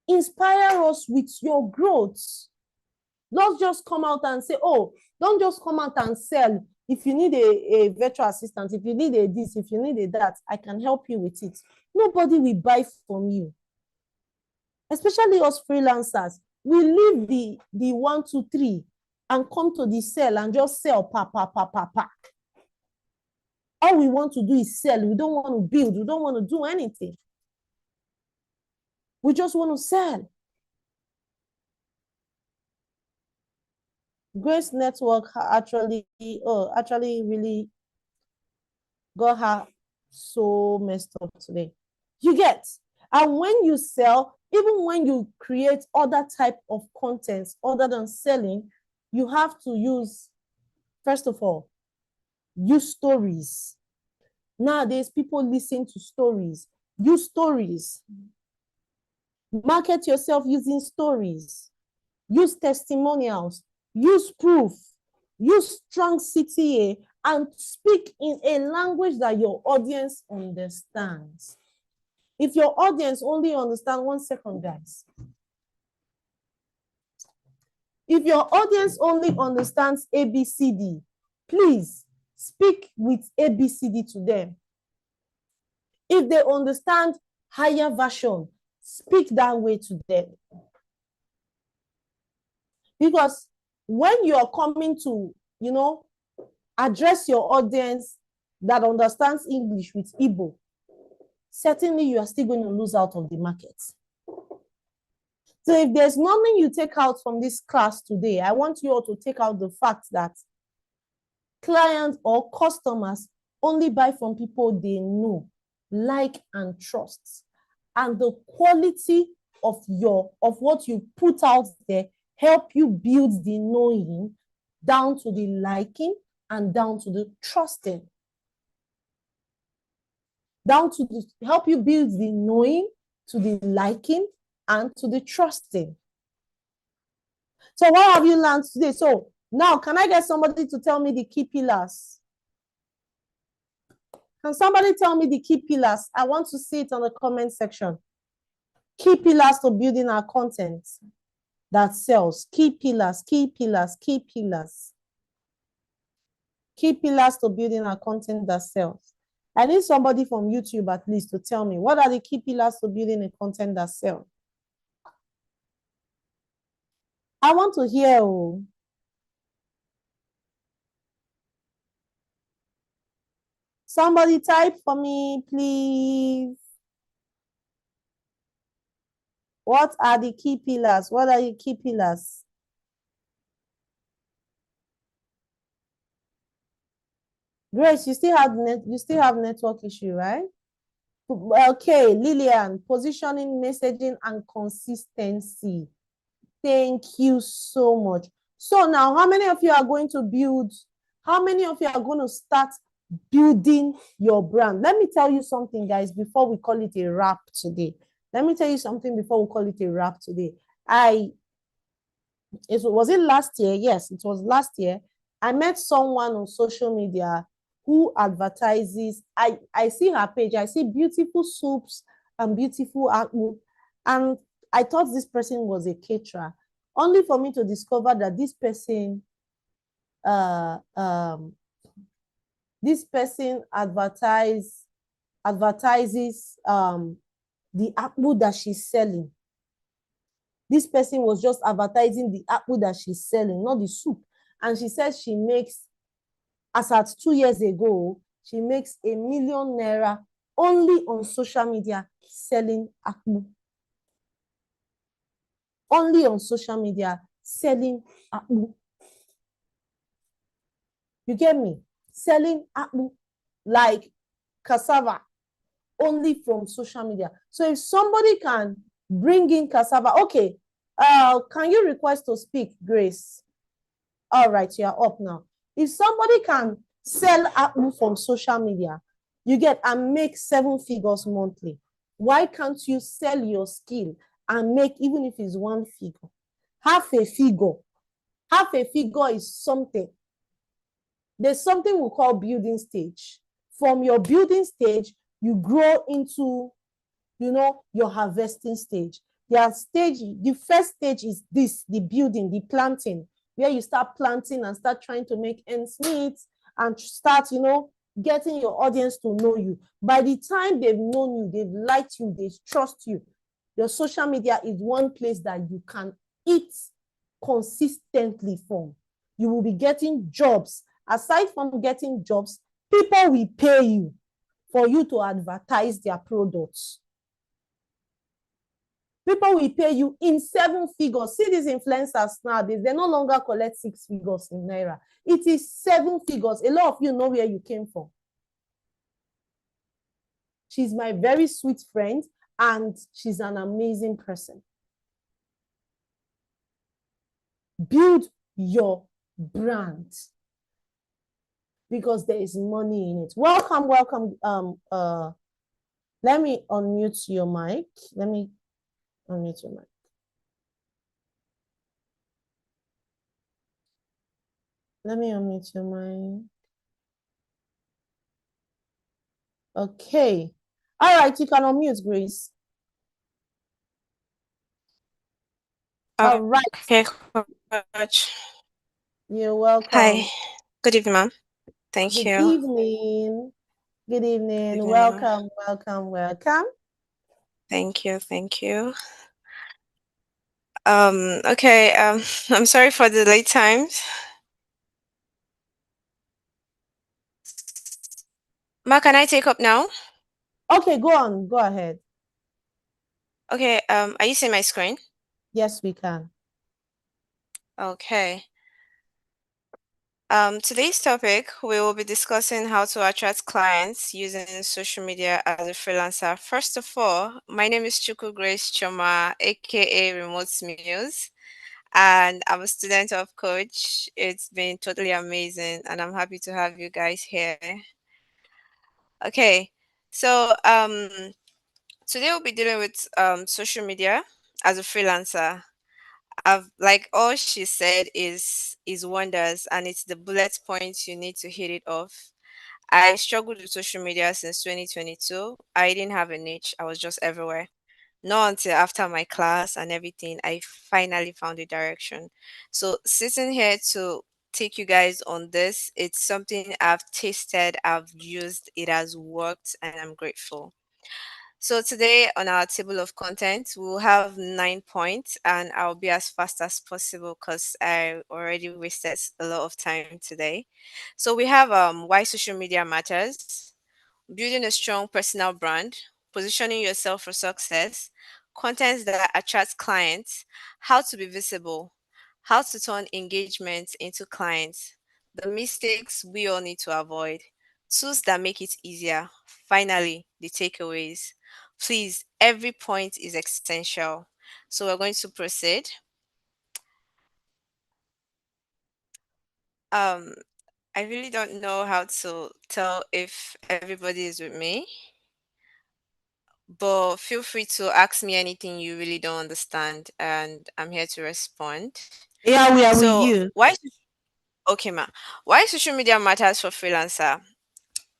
Inspire us with your growth. Don't just come out and say, oh, don't just come out and sell. If you need a virtual assistant, if you need a this, if you need a that, I can help you with it. Nobody will buy from you. Especially us freelancers. We leave the 1, 2, 3 and come to the sell and just sell, pa. All we want to do is sell. We don't want to build. We don't want to do anything. We just want to sell. Grace Network actually really got her so messed up today. You get? And when you sell, even when you create other type of contents other than selling, you have to use, first of all, use stories. Nowadays, people listen to stories. Use stories. Market yourself using stories. Use testimonials. Use proof. use strong CTA, and speak in a language that your audience understands. If your audience only understand, 1 second, guys. If your audience only understands ABCD, please speak with ABCD to them. If they understand higher version, speak that way to them. Because when you're coming to, address your audience that understands English with Igbo, certainly you are still going to lose out of the market. So if there's nothing you take out from this class today, I want you all to take out the fact that clients or customers only buy from people they know, like, and trust. And the quality of what you put out there help you build the knowing down to the liking and down to the trusting. Help you build the knowing to the liking and to the trusting. So what have you learned today? So now, can I get somebody to tell me the key pillars? Can somebody tell me the key pillars? I want to see it on the comment section. Key pillars to building our content that sells. Key pillars, key pillars, key pillars. Key pillars to building our content that sells. I need somebody from YouTube at least to tell me, what are the key pillars to building a content that sells? I want to hear. Somebody type for me, please. What are the key pillars? What are the key pillars? Grace, you still have network issue, right? Okay, Lillian, positioning, messaging, and consistency. Thank you so much. So now, how many of you are going to build? How many of you are going to start building your brand? Let me tell you something, guys, before we call it a wrap today. Let me tell you something before we call it a wrap today. Was it last year? Yes, it was last year. I met someone on social media who advertises. I see her page. I see beautiful soups and beautiful artwork. And I thought this person was a caterer, only for me to discover that this person advertises the apple that she's selling. This person was just advertising the apple that she's selling, not the soup. And she says she makes, as at 2 years ago, she makes ₦1 million only on social media selling apple. Only on social media selling apple. You get me? Selling apple like cassava only from social media. So if somebody can bring in cassava, okay, can you request to speak, Grace? All right, you are up now. If somebody can sell apple from social media, you get and make 7 figures monthly. Why can't you sell your skill and make, even if it's 1 figure, half a figure? Half a figure is something. There's something we call building stage. From your building stage, you grow into, your harvesting stage. The first stage is this, the building, the planting, where you start planting and start trying to make ends meet and start, getting your audience to know you. By the time they've known you, they've liked you, they trust you, your social media is one place that you can eat consistently from. You will be getting jobs. Aside from getting jobs, people will pay you for you to advertise their products. People will pay you in 7 figures. See these influencers nowadays, they no longer collect 6 figures in Naira. It is 7 figures. A lot of you know where you came from. She's my very sweet friend and she's an amazing person. Build your brand because there is money in it. Welcome, welcome. Let me unmute your mic. Let me unmute your mic. Let me unmute your mic. Okay. All right, you can unmute, Grace. All right. Okay, coach. You're Hi. welcome. Good evening, ma'am. Thank Good you. evening. Good Good evening. evening, ma'am. Welcome, welcome, welcome. Thank you. Thank you. Okay, I'm sorry for the late times. Ma, can I take up now? Okay, go on. Go ahead. Okay, are you seeing my screen? Yes, we can. Okay. Today's topic, we will be discussing how to attract clients using social media as a freelancer. First of all, my name is Chuku Grace Choma, aka Remote Muse, and I'm a student of Coach. It's been totally amazing, and I'm happy to have you guys here. Okay, so today we'll be dealing with social media as a freelancer. I've like all she said is wonders, and it's the bullet points you need to hit it off. I struggled with social media since 2022. I didn't have a niche. I was just everywhere. Not until after my class and everything, I finally found a direction. So sitting here to take you guys on this, it's something I've tasted, I've used, it has worked, and I'm grateful. So today on our table of content, we'll have 9 points, and I'll be as fast as possible because I already wasted a lot of time today. So we have why social media matters, building a strong personal brand, positioning yourself for success, content that attracts clients, how to be visible, how to turn engagement into clients, the mistakes we all need to avoid, tools that make it easier, finally, the takeaways. Please, every point is essential. So we're going to proceed. Um, I really don't know how to tell if everybody is with me. But feel free to ask me anything you really don't understand, and I'm here to respond. Yeah, we are with So, you. okay, ma, why social media matters for freelancer?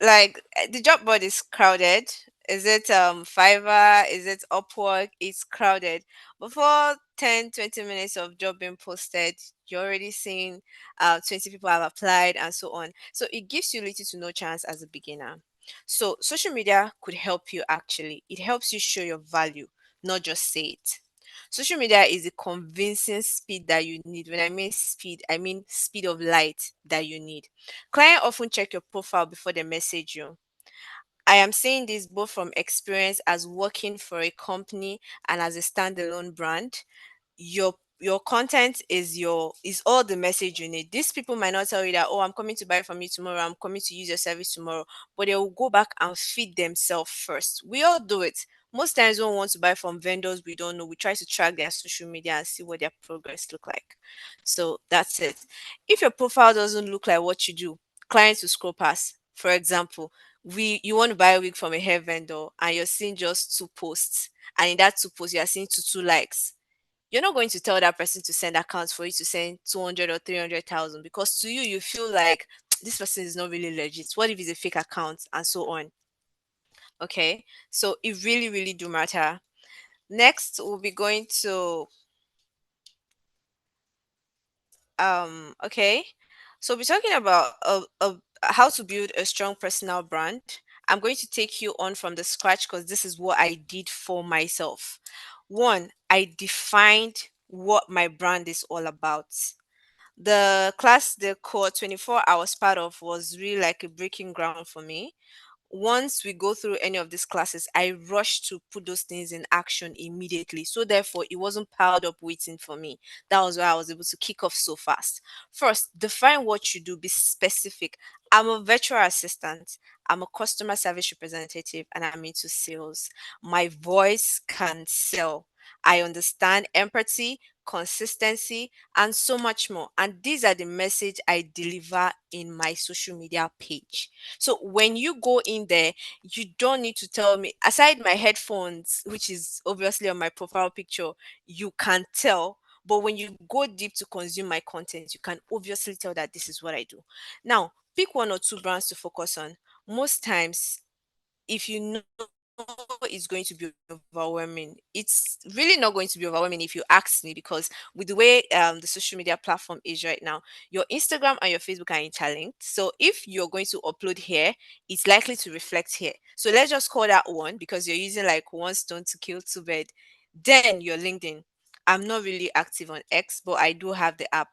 Like the job board is crowded. Is it Fiverr? Is it Upwork? It's crowded. Before 10, 20 minutes of job being posted, you're already seeing 20 people have applied and so on. So it gives you little to no chance as a beginner. So social media could help you actually. It helps you show your value, not just say it. Social media is the convincing speed that you need. When I mean speed, I mean speed of light that you need. Clients often check your profile before they message you. I am saying this both from experience as working for a company and as a standalone brand. Your content is all the message you need. These people might not tell you that, oh, I'm coming to buy from you tomorrow, I'm coming to use your service tomorrow, but they will go back and feed themselves first. We all do it. Most times when we want to buy from vendors we don't know, we try to track their social media and see what their progress look like. So that's it. If your profile doesn't look like what you do, clients will scroll past. For example, we you want to buy a wig from a hair vendor and you're seeing just two posts, and in that two posts you are seeing two likes. You're not going to tell that person to send accounts for you to send 200 or 300,000, because to you you feel like this person is not really legit. What if it's a fake account and so on? Okay, so it really do matter. Next we'll be going to okay, so we're talking about how to build a strong personal brand. I'm going to take you on from the scratch because this is what I did for myself. One, I defined what my brand is all about. The class, the core 24 I was part of, was really like a breaking ground for me. Once we go through any of these classes, I rush to put those things in action immediately. So therefore, it wasn't piled up waiting for me. That was why I was able to kick off so fast. First, define what you do, be specific. I'm a virtual assistant. I'm a customer service representative and I'm into sales. My voice can sell. I understand empathy, consistency, and so much more. And these are the message I deliver in my social media page. So when you go in there, you don't need to tell me, aside my headphones, which is obviously on my profile picture, you can tell. But when you go deep to consume my content, you can obviously tell that this is what I do. Now, pick one or two brands to focus on. Most times, if you know it's going to be overwhelming, it's really not going to be overwhelming if you ask me, because with the way the social media platform is right now, your Instagram and your Facebook are interlinked. So if you're going to upload here, it's likely to reflect here. So let's just call that one, because you're using like one stone to kill two birds. Then your LinkedIn. I'm not really active on X, but I do have the app.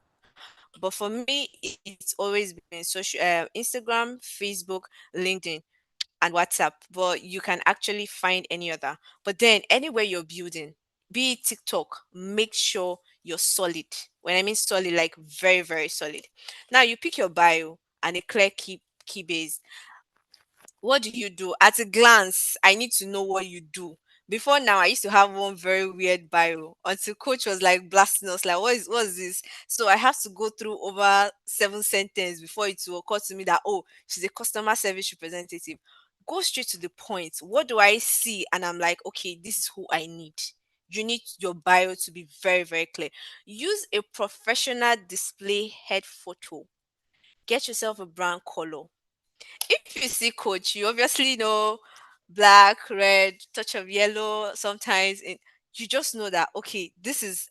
But for me, it's always been social, Instagram, Facebook, LinkedIn, and WhatsApp. But you can actually find any other. But then anywhere you're building, be it TikTok, make sure you're solid. When I mean solid, like very, very solid. Now you pick your bio and a clear key base. What do you do? At a glance, I need to know what you do. Before now, I used to have one very weird bio until coach was like blasting us, like, what is this? So I have to go through over 7 sentences before it will occur to me that, oh, she's a customer service representative. Go straight to the point. What do I see? And I'm like, okay, this is who I need. You need your bio to be very, very clear. Use a professional display head photo. Get yourself a brand color. If you see coach, you obviously know black, red, touch of yellow, sometimes you just know that, okay, this is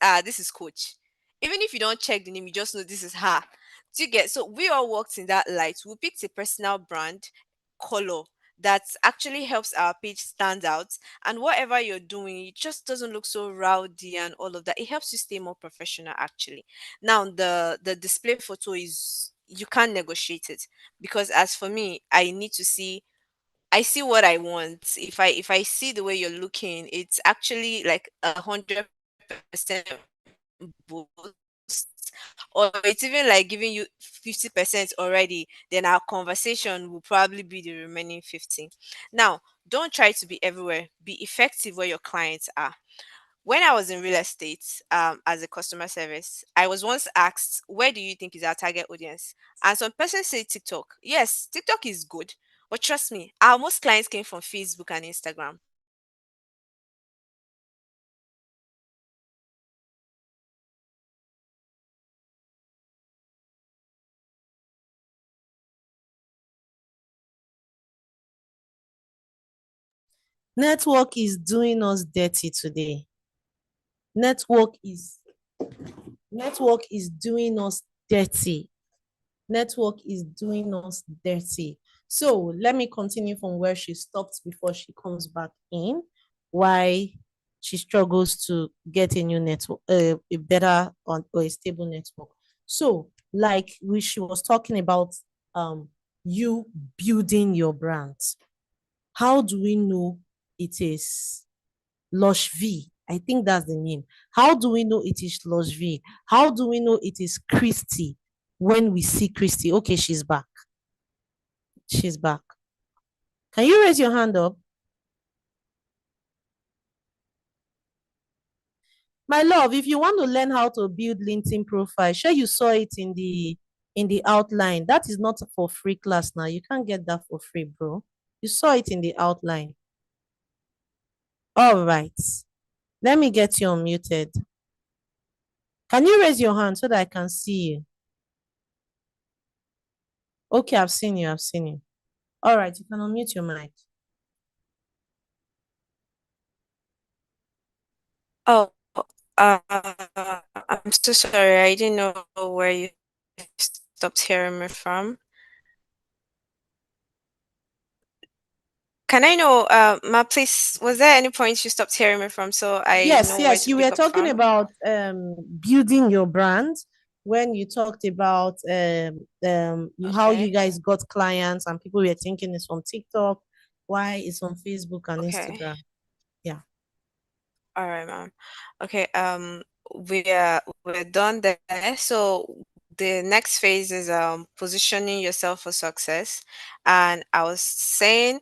coach. Even if you don't check the name, you just know this is her. Do you get? So we all worked in that light. We picked a personal brand color that actually helps our page stand out, and whatever you're doing, it just doesn't look so rowdy and all of that. It helps you stay more professional actually. Now the display photo is, you can't negotiate it, because as for me, I see what I want. If I see the way you're looking, it's actually like 100% boost, or it's even like giving you 50% already, then our conversation will probably be the remaining 50. Now, don't try to be everywhere. Be effective where your clients are. When I was in real estate, as a customer service, I was once asked, where do you think is our target audience? And some person say TikTok. Yes, TikTok is good, but trust me, our most clients came from Facebook and Instagram. Network is doing us dirty today. Network is network is doing us dirty. Network is doing us dirty. So let me continue from where she stopped before she comes back in. Why she struggles to get a new network, a better or a stable network. So, like she was talking about, you building your brand. How do we know it is Lush V? I think that's the name. How do we know it is Lush V? How do we know it is Christy when we see Christy? Okay, she's back. She's back. Can you raise your hand up? My love, if you want to learn how to build LinkedIn profile, sure you saw it in the outline. That is not for free class now. You can't get that for free, bro. You saw it in the outline. All right. Let me get you unmuted. Can you raise your hand so that I can see you? Okay, I've seen you. I've seen you. All right, you can unmute your mic. Oh, I'm so sorry. I didn't know where you stopped hearing me from. Can I know, Ma, please, was there any point you stopped hearing me from so I Yes, know where yes. to You were pick up talking from? about building your brand when you talked about how you Okay, guys got clients and people were thinking it's on TikTok, why it's on Facebook and okay. Instagram. Yeah. All right, ma'am. Okay, we're done there. So the next phase is positioning yourself for success. And I was saying,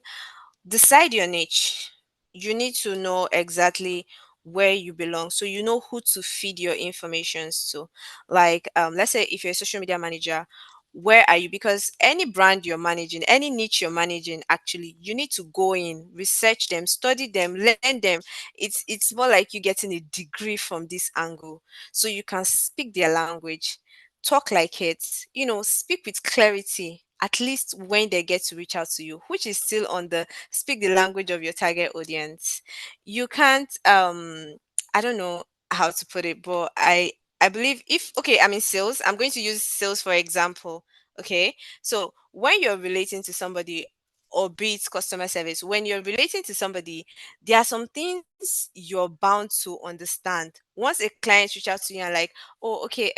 decide your niche. You need to know exactly where you belong, so you know who to feed your informations to. Like, let's say if you're a social media manager, where are you? Because any brand you're managing, any niche you're managing, actually, you need to go in, research them, study them, learn them. It's more like you getting a degree from this angle, so you can speak their language, talk like it, speak with clarity. At least when they get to reach out to you, which is still on the speak the language of your target audience. You can't I don't know how to put it, but I believe if okay, I'm in sales, I'm going to use sales for example. Okay. So when you're relating to somebody, or be it customer service, when you're relating to somebody, there are some things you're bound to understand. Once a client reach out to you and like, oh, okay,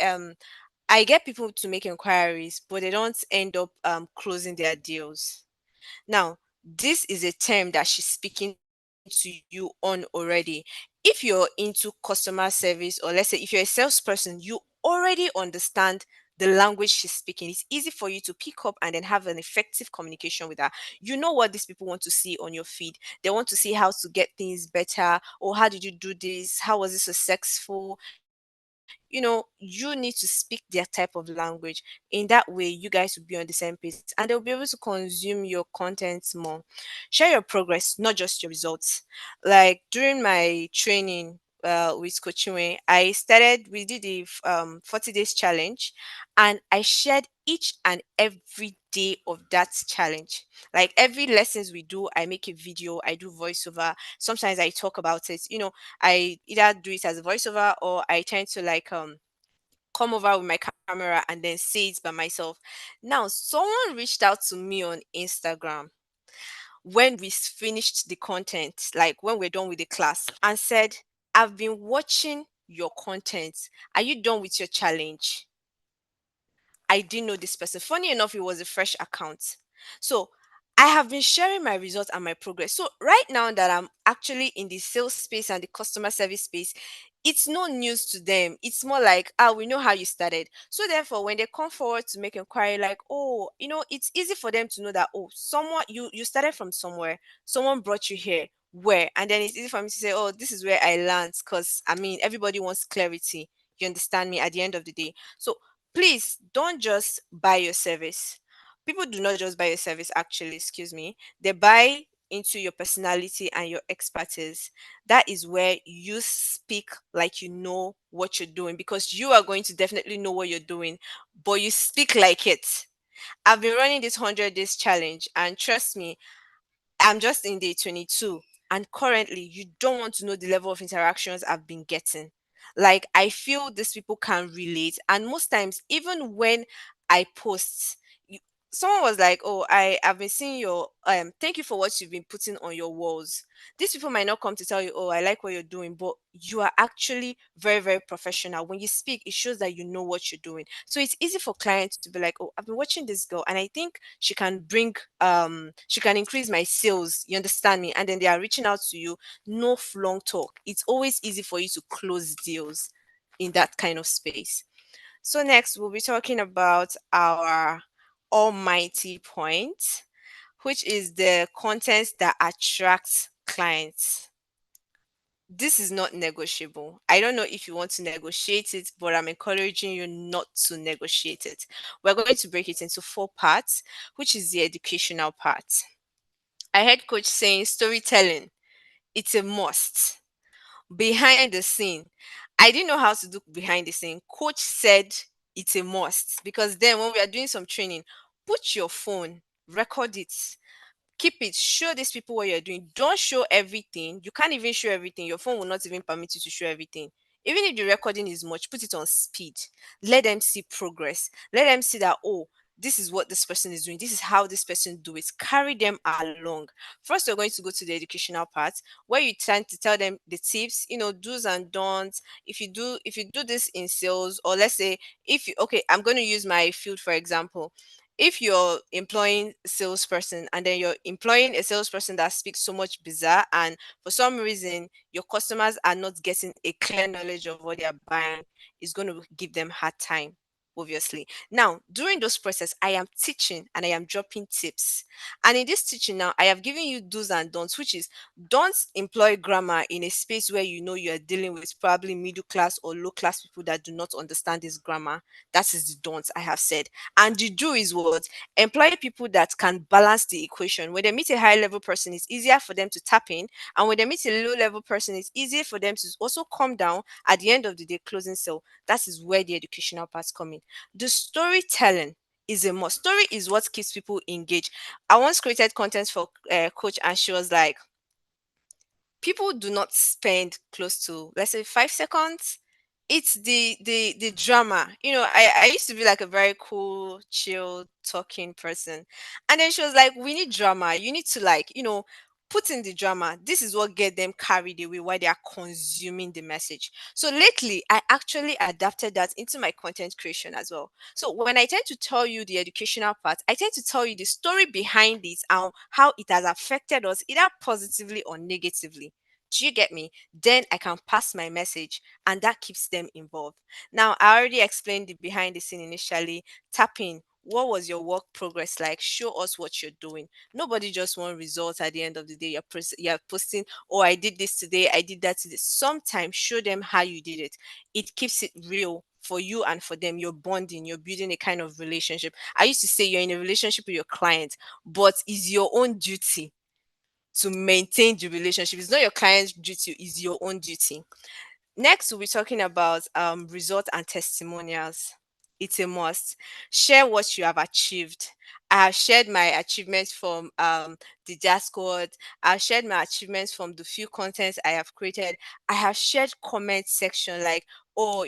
I get people to make inquiries, but they don't end up closing their deals. Now, this is a term that she's speaking to you on already. If you're into customer service, or let's say if you're a salesperson, you already understand the language she's speaking. It's easy for you to pick up and then have an effective communication with her. You know what these people want to see on your feed. They want to see how to get things better, or how did you do this? How was it successful? You need to speak their type of language. In that way, you guys will be on the same page and they'll be able to consume your content more. Share your progress, not just your results. Like during my training with Coaching, we did the 40 days challenge, and I shared each and every day of that challenge. Like every lessons we do, I make a video, I do voiceover. Sometimes I talk about it. I either do it as a voiceover, or I tend to like come over with my camera and then say it by myself. Now, someone reached out to me on Instagram when we finished the content, like when we're done with the class, and said, I've been watching your content. Are you done with your challenge? I didn't know this person. Funny enough, it was a fresh account. So I have been sharing my results and my progress. So right now that I'm actually in the sales space and the customer service space, it's no news to them. It's more like, we know how you started. So therefore, when they come forward to make inquiry, like, oh, it's easy for them to know that, oh, someone you started from somewhere, someone brought you here. Where? And then it's easy for me to say, oh, this is where I learned. Because I mean, everybody wants clarity. You understand me at the end of the day. So please don't just buy your service. People do not just buy your service, actually, excuse me. They buy into your personality and your expertise. That is where you speak like you know what you're doing, because you are going to definitely know what you're doing, but you speak like it. I've been running this 100 days challenge, and trust me, I'm just in day 22, and currently you don't want to know the level of interactions I've been getting. Like, I feel these people can relate, and most times, even when I post, you, someone was like, "Oh, I've been seeing your thank you for what you've been putting on your walls." These people might not come to tell you, "Oh, I like what you're doing," but you are actually very, very professional. When you speak, it shows that you know what you're doing. So it's easy for clients to be like, "Oh, I've been watching this girl, and I think she can increase my sales." You understand me? And then they are reaching out to you. No long talk. It's always easy for you to close deals in that kind of space. So next we'll be talking about our almighty point, which is the content that attracts clients. This is not negotiable. I don't know if you want to negotiate it, but I'm encouraging you not to negotiate it. We're going to break it into four parts, which is the educational part. I heard coach saying storytelling, it's a must. Behind the scene, I didn't know how to do behind the scene. Coach said it's a must, because then when we are doing some training, put your phone, record it, keep it, show these people what you're doing. Don't show everything. You can't even show everything. Your phone will not even permit you to show everything. Even if the recording is much, put it on speed. Let them see progress. Let them see that, oh, this is what this person is doing. This is how this person do it. Carry them along. First, we're going to go to the educational part, where you tend to tell them the tips, do's and don'ts. If you do this in sales, or let's say, if you okay, I'm going to use my field for example. If you're employing a salesperson, and then you're employing a salesperson that speaks so much bizarre, and for some reason your customers are not getting a clear knowledge of what they're buying, is going to give them hard time. obviously. Now, during those process, I am teaching and I am dropping tips. And in this teaching now, I have given you do's and don'ts, which is don't employ grammar in a space where you know you are dealing with probably middle class or low class people that do not understand this grammar. That is the don't I have said. And the do is what? Employ people that can balance the equation. When they meet a high level person, it's easier for them to tap in. And when they meet a low level person, it's easier for them to also come down at the end of the day, closing sale. That is where the educational parts come in. The storytelling is a must. Story is what keeps people engaged. I once created content for coach, and she was like, people do not spend close to, let's say, 5 seconds. It's the drama. I used to be like a very cool, chill talking person, and then she was like, we need drama. You need to, like, put in the drama. This is what get them carried away while they are consuming the message. So lately I actually adapted that into my content creation as well. So when I tend to tell you the educational part, I tend to tell you the story behind it and how it has affected us either positively or negatively. Do you get me? Then I can pass my message, and that keeps them involved. Now, I already explained the behind the scene initially. Tapping. What was your work progress like? Show us what you're doing. Nobody just want results at the end of the day. You're posting, oh, I did this today, I did that today. Sometimes show them how you did it. It keeps it real for you and for them. You're bonding, you're building a kind of relationship. I used to say you're in a relationship with your client, but it's your own duty to maintain the relationship. It's not your client's duty, it's your own duty. Next, we'll be talking about results and testimonials. It's a must. Share what you have achieved. I have shared my achievements from the Jazz Squad. I've shared my achievements from the few contents I have created. I have shared comment section, like, oh,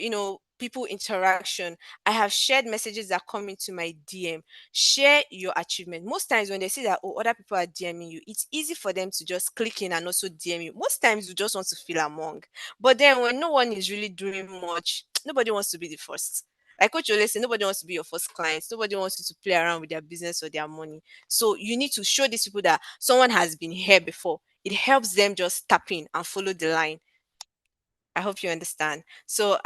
people interaction. I have shared messages that come into my DM. Share your achievement. Most times when they see that, oh, other people are DMing you, it's easy for them to just click in and also DM you. Most times you just want to feel among. But then when no one is really doing much, nobody wants to be the first. Like what you always say, nobody wants to be your first client. Nobody wants you to play around with their business or their money. So you need to show these people that someone has been here before. It helps them just tap in and follow the line. I hope you understand. So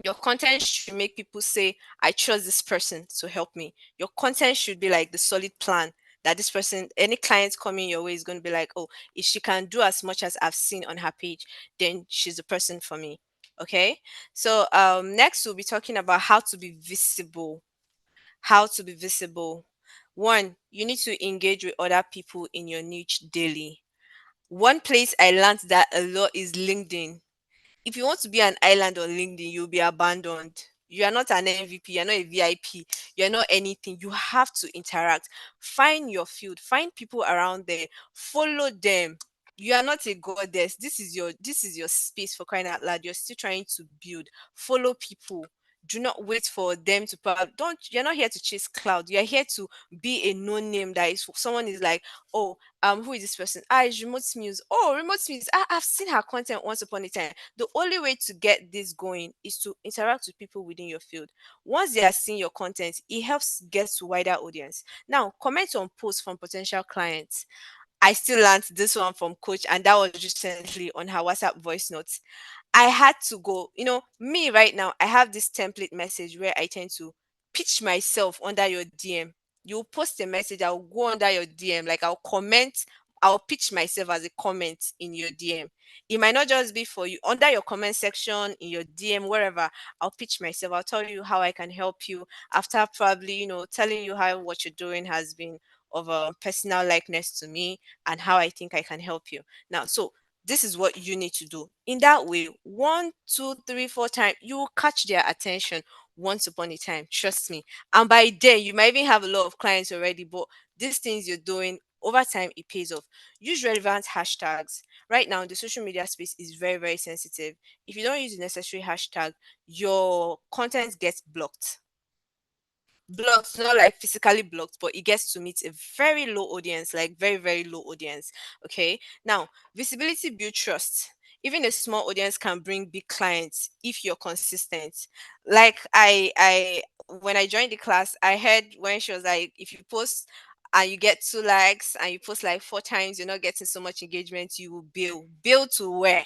your content should make people say, I trust this person to help me. Your content should be like the solid plan that this person, any client coming your way, is going to be like, oh, if she can do as much as I've seen on her page, then she's the person for me. Okay. So next we'll be talking about how to be visible. How to be visible. One, you need to engage with other people in your niche daily. One place I learned that a lot is LinkedIn. If you want to be an island on LinkedIn, you'll be abandoned. You are not an MVP, you're not a VIP, you're not anything. You have to interact. Find your field, find people around there, follow them. You are not a goddess. This is your space, for crying out loud. You're still trying to build. Follow people. Do not wait for them to don't you're not here to chase cloud. You're here to be a known name that is someone is like, oh, who is this person? It's Remote Muse. Oh, Remote Muse. I've seen her content once upon a time. The only way to get this going is to interact with people within your field. Once they are seeing your content, it helps get to wider audience. Now, comment on posts from potential clients. I still learned this one from coach, and that was recently on her WhatsApp voice notes. I had to go, me right now, I have this template message where I tend to pitch myself under your DM. You post a message, I'll go under your DM, like I'll comment, I'll pitch myself as a comment in your DM. It might not just be for you, under your comment section, in your DM, wherever, I'll pitch myself. I'll tell you how I can help you after probably, telling you how what you're doing has been of a personal likeness to me and how I think I can help you. Now, so this is what you need to do. In that way, one, two, three, four times, you will catch their attention once upon a time. Trust me. And by then, you might even have a lot of clients already, but these things you're doing over time, it pays off. Use relevant hashtags. Right now, the social media space is very, very sensitive. If you don't use the necessary hashtag, your content gets blocked, not like physically blocked, but it gets to meet a very low audience, like very, very low audience. Okay. Now, visibility build trust. Even a small audience can bring big clients if you're consistent. Like I when I joined the class, I heard when she was like, if you post and you get 2 likes and you post like 4 times, you're not getting so much engagement, you will bail. Bail to where?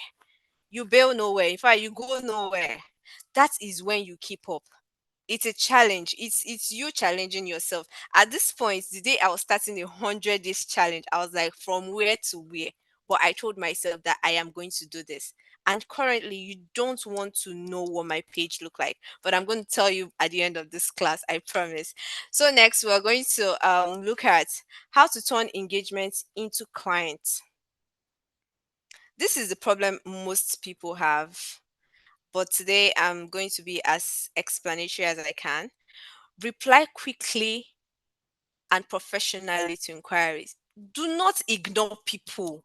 You bail nowhere. In fact, you go nowhere. That is when you keep up. it's a challenge. It's you challenging yourself. At this point, the day I was starting a 100 days challenge, I was like, from where to where? But I told myself that I am going to do this. And currently, you don't want to know what my page look like, but I'm going to tell you at the end of this class. I promise. So next, we're going to look at how to turn engagements into clients. This is the problem most people have, but today I'm going to be as explanatory as I can. Reply quickly and professionally to inquiries. Do not ignore people.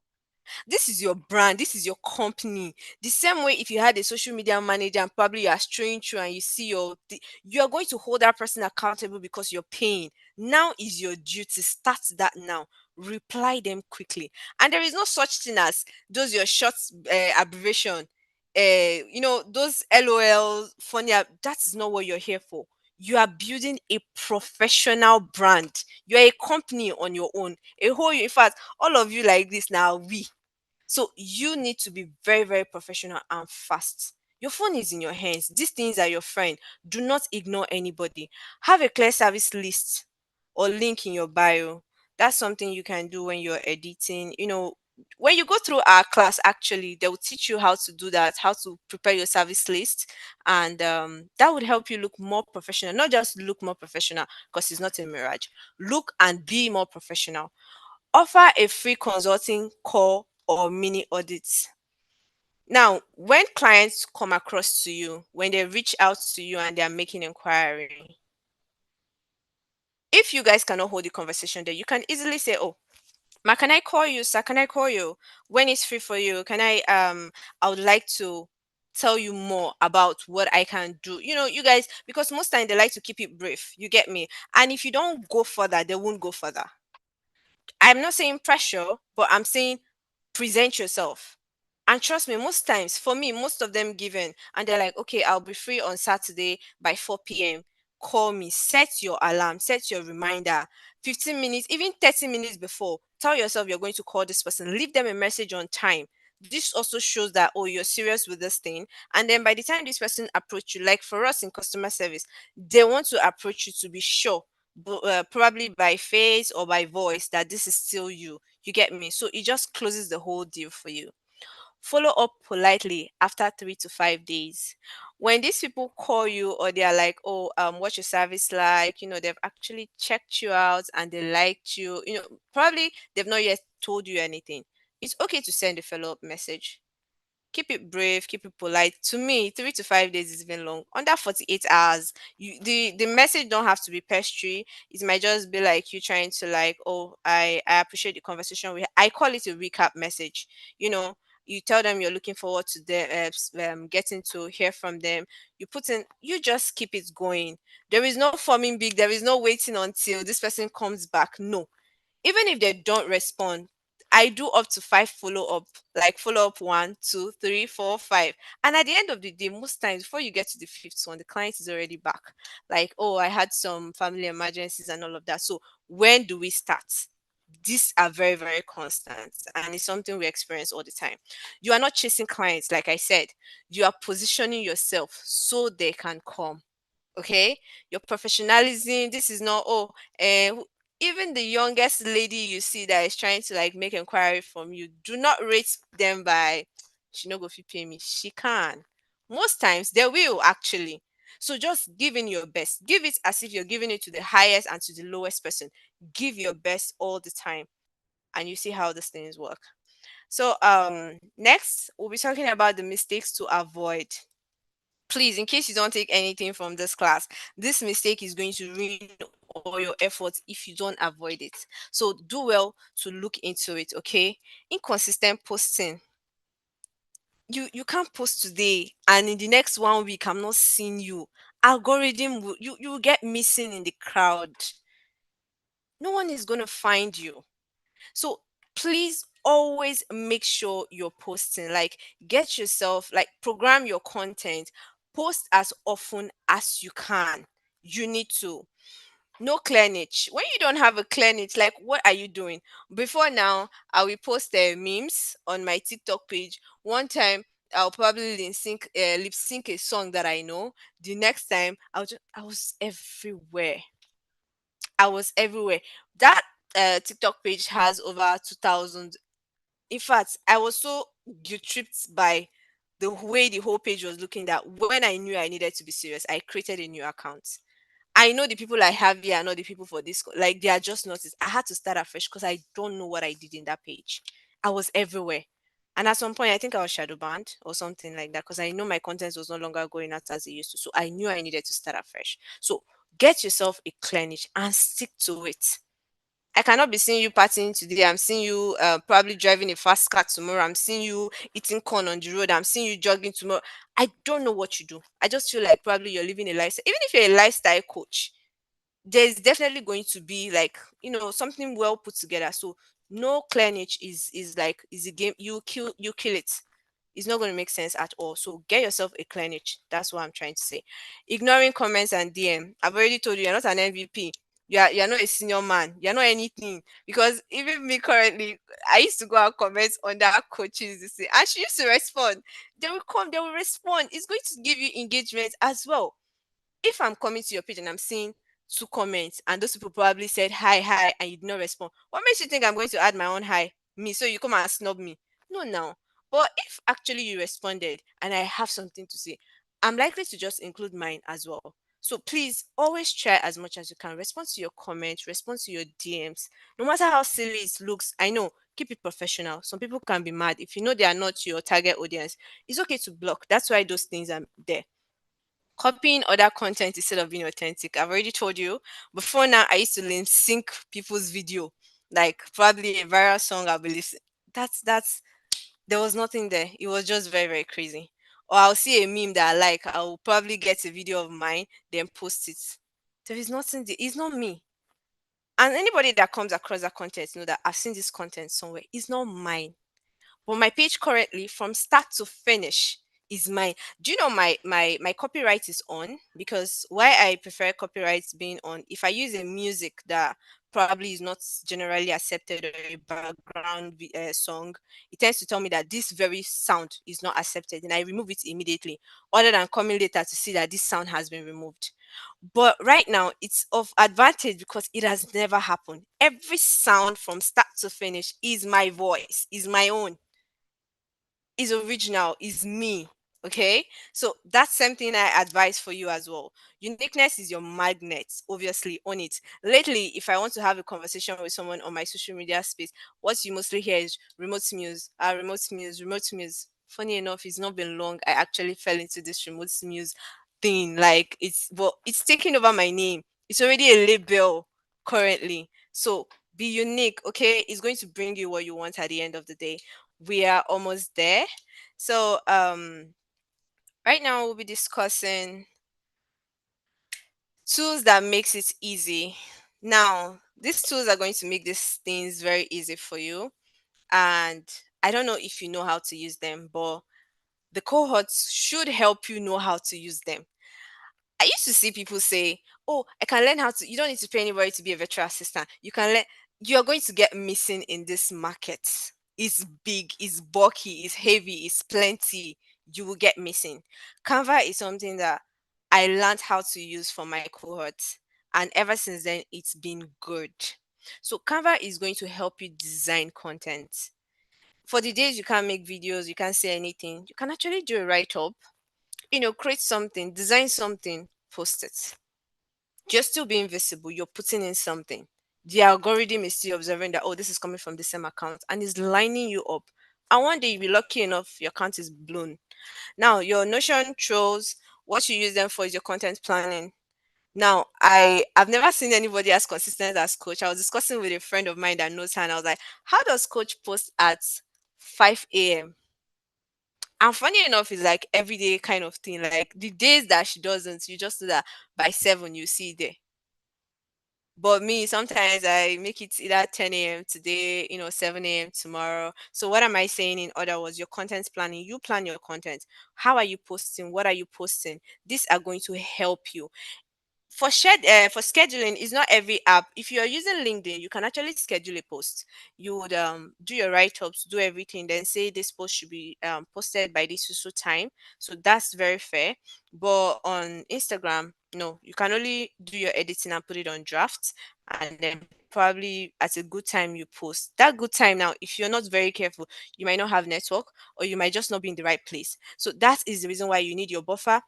This is your brand, this is your company. The same way if you had a social media manager and probably you are straying through and you see you are going to hold that person accountable because you're paying. Now is your duty. Start that now. Reply them quickly. And there is no such thing as those your short abbreviation. Those LOL funny. That is not what you're here for. You are building a professional brand. You are a company on your own. A whole, in fact, all of you like this now, so you need to be very, very professional and fast. Your phone is in your hands. These things are your friend. Do not ignore anybody. Have a clear service list or link in your bio. That's something you can do when you're editing. When you go through our class, actually, they will teach you how to do that, how to prepare your service list. And that would help you look more professional. Not just look more professional because it's not a mirage. Look and be more professional. Offer a free consulting call or mini audits. Now, when clients come across to you, when they reach out to you and they are making inquiry, if you guys cannot hold the conversation there, you can easily say, "Oh, ma, can I call you, sir? Can I call you when it's free for you? I would like to tell you more about what I can do." You guys, because most time they like to keep it brief. You get me? And if you don't go further, they won't go further. I'm not saying pressure, but I'm saying present yourself. And trust me, most times, for me, most of them given, and they're like, okay, I'll be free on Saturday by 4 p.m. Call me, set your alarm, set your reminder, 15 minutes, even 30 minutes before. Tell yourself you're going to call this person, leave them a message on time. This also shows that, oh, you're serious with this thing. And then by the time this person approach you, like for us in customer service, they want to approach you to be sure, probably by face or by voice, that this is still you. You get me? So it just closes the whole deal for you. Follow up politely after 3 to 5 days. When these people call you or they are like, oh, what's your service like? They've actually checked you out and they liked you. Probably they've not yet told you anything. It's okay to send a follow-up message. Keep it brave, keep it polite. To me, 3 to 5 days is even long. Under 48 hours, the message don't have to be pestry. It might just be like you trying to like, oh, I appreciate the conversation I call it a recap message. You know, you tell them you're looking forward to getting to hear from them. You just keep it going. There is no forming big. There is no waiting until this person comes back. No, even if they don't respond, I do up to 5 follow-up, like follow-up 1, 2, 3, 4, 5. And at the end of the day, most times before you get to the fifth one, the client is already back. Like, oh, I had some family emergencies and all of that. So when do we start? These are very, very constant, and it's something we experience all the time. You are not chasing clients, like I said. You are positioning yourself so they can come. Okay, your professionalism, this is not, oh, even the youngest lady you see that is trying to like make inquiry from you, do not rate them by, she no go fit pay me. She can. Most times they will actually. So just give in your best. Give it as if you're giving it to the highest and to the lowest person. Give your best all the time, and you see how these things work. So next we'll be talking about the mistakes to avoid. Please, in case you don't take anything from this class, this mistake is going to ruin all your efforts if you don't avoid it. So do well to look into it. Okay, inconsistent posting. You can't post today and in the next 1 week I'm not seeing you. Algorithm you will get missing in the crowd. No one is going to find you. So please always make sure you're posting. Like, get yourself, like, program your content, post as often as you can. You need to. No clear niche. When you don't have a clear niche, like, what are you doing? Before now, I will post memes on my TikTok page. One time, I'll probably lip sync a song that I know. The next time I was everywhere. I was everywhere. That TikTok page has over 2,000. In fact, I was so guilt tripped by the way the whole page was looking that when I knew I needed to be serious, I created a new account. I know the people I have here are not the people for this. Like they are just not. I had to start afresh because I don't know what I did in that page. I was everywhere. And at some point, I think I was shadow banned or something like that because I know my content was no longer going out as it used to. So I knew I needed to start afresh. So get yourself a clear niche and stick to it. I cannot be seeing you partying today. I'm seeing you probably driving a fast car tomorrow. I'm seeing you eating corn on the road. I'm seeing you jogging tomorrow. I don't know what you do. I just feel like probably you're living a lifestyle. Even if you're a lifestyle coach, there's definitely going to be like something well put together. So no clear niche is like is a game. You kill it. It's not going to make sense at all. So get yourself a clear niche. That's what I'm trying to say. Ignoring comments and DM. I've already told you you're not an MVP. You're not a senior man. You're not anything. Because even me currently, I used to go and comment on that coaches this thing, and she used to respond. They will come, they will respond. It's going to give you engagement as well. If I'm coming to your page and I'm seeing two comments and those people probably said hi and you did not respond, what makes you think I'm going to add my own hi? Me, so you come and snub me? No, now. But if actually you responded and I have something to say, I'm likely to just include mine as well. So please always try as much as you can. Respond to your comments, respond to your DMs. No matter how silly it looks, I know, keep it professional. Some people can be mad. If you know they are not your target audience, it's okay to block. That's why those things are there. Copying other content instead of being authentic. I've already told you. Before now, I used to lip sync people's video, like probably a viral song. I'll be listening. That's there was nothing there. It was just very very crazy. Or I'll see a meme that I like. I'll probably get a video of mine, then post it. There is nothing there. It's not me. And anybody that comes across that content know that I've seen this content somewhere. It's not mine. But my page currently, from start to finish, is mine. Do you know my copyright is on? Because why I prefer copyright being on, if I use a music that probably is not generally accepted or a background song, it tends to tell me that this very sound is not accepted, and I remove it immediately, other than coming later to see that this sound has been removed. But right now, it's of advantage because it has never happened. Every sound from start to finish is my voice, is my own, is original, is me. Okay, so that's something I advise for you as well. Uniqueness is your magnet, obviously, on it. Lately, if I want to have a conversation with someone on my social media space, what you mostly hear is remote muse, remote muse, remote muse. Funny enough, it's not been long I actually fell into this remote muse thing. Like it's taking over my name. It's already a label currently. So be unique, okay? It's going to bring you what you want at the end of the day. We are almost there. So right now we'll be discussing tools that makes it easy. Now, these tools are going to make these things very easy for you. And I don't know if you know how to use them, but the cohorts should help you know how to use them. I used to see people say, "Oh, I can learn how to." You don't need to pay anybody to be a virtual assistant. You can learn. You are going to get missing in this market. It's big, it's bulky, it's heavy, it's plenty. You will get missing. Canva is something that I learned how to use for my cohort, and ever since then, it's been good. So Canva is going to help you design content. For the days you can't make videos, you can't say anything, you can actually do a write up, create something, design something, post it. You're still being visible, you're putting in something. The algorithm is still observing that, oh, this is coming from the same account and is lining you up. And one day you'll be lucky enough, your account is blown. Now, your Notion trolls, what you use them for is your content planning. Now, I've never seen anybody as consistent as Coach. I was discussing with a friend of mine that knows her, and I was like, how does Coach post at 5 a.m.? And funny enough, it's like everyday kind of thing. Like the days that she doesn't, you just do that by 7, you see there. But me, sometimes I make it either 10 a.m. today, 7 a.m. tomorrow. So what am I saying in other words? Your content planning, you plan your content. How are you posting? What are you posting? These are going to help you. for scheduling, it's not every app. If you're using LinkedIn, you can actually schedule a post. You would do your write-ups, do everything, then say this post should be posted by this so time. So that's very fair. But on Instagram, no, you can only do your editing and put it on drafts, and then probably at a good time you post. That good time now, if you're not very careful, you might not have network, or you might just not be in the right place. So that is the reason why you need your buffer,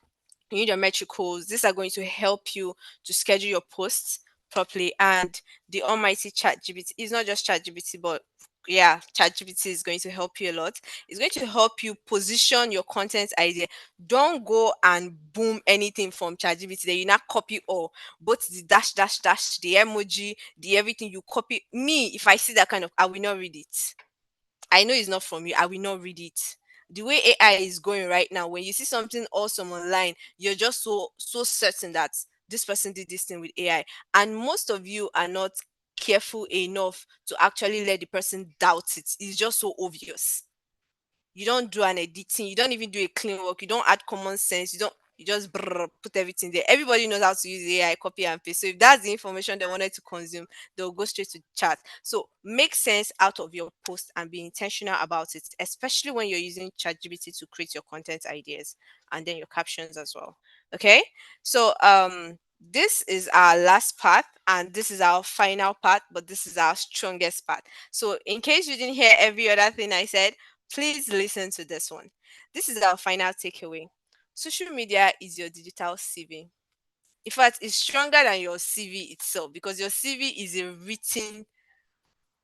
you need your metricals. These are going to help you to schedule your posts properly. And the almighty ChatGPT is not just ChatGPT, but yeah, ChatGPT is going to help you a lot. It's going to help you position your content idea. Don't go and boom anything from ChatGPT. Then you not copy all, both the dash dash dash, the emoji, the everything you copy. Me, if I see that kind of, I will not read it. I know it's not from you. I will not read it. The way AI is going right now, when you see something awesome online, you're just so certain that this person did this thing with AI. And most of you are not careful enough to actually let the person doubt it. It's just so obvious. You don't do an editing, you don't even do a clean work, you don't add common sense, you just put everything there. Everybody knows how to use AI, copy and paste. So if that's the information they wanted to consume, they'll go straight to chat. So make sense out of your post and be intentional about it, especially when you're using ChatGPT to create your content ideas and then your captions as well. Okay. So this is our last part and this is our final part, but this is our strongest part. So in case you didn't hear every other thing I said, please listen to this one. This is our final takeaway. Social media is your digital CV. In fact, it's stronger than your CV itself because your CV is a written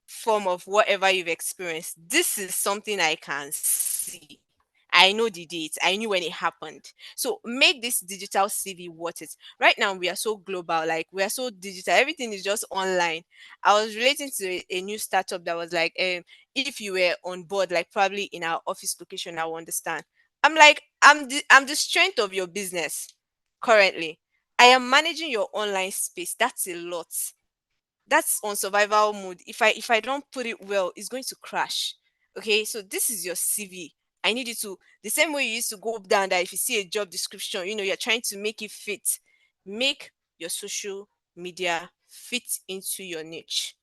form of whatever you've experienced. This is something I can see. I know the date. I knew when it happened. So make this digital CV worth it. Right now, we are so global, like we are so digital. Everything is just online. I was relating to a new startup that was like, if you were on board, like probably in our office location, I will understand. I'm like, I'm the strength of your business currently. I am managing your online space. That's a lot. That's on survival mode. If I don't put it well, it's going to crash. Okay, so this is your CV. I need you to, the same way you used to go down that if you see a job description, you're trying to make it fit. Make your social media fit into your niche.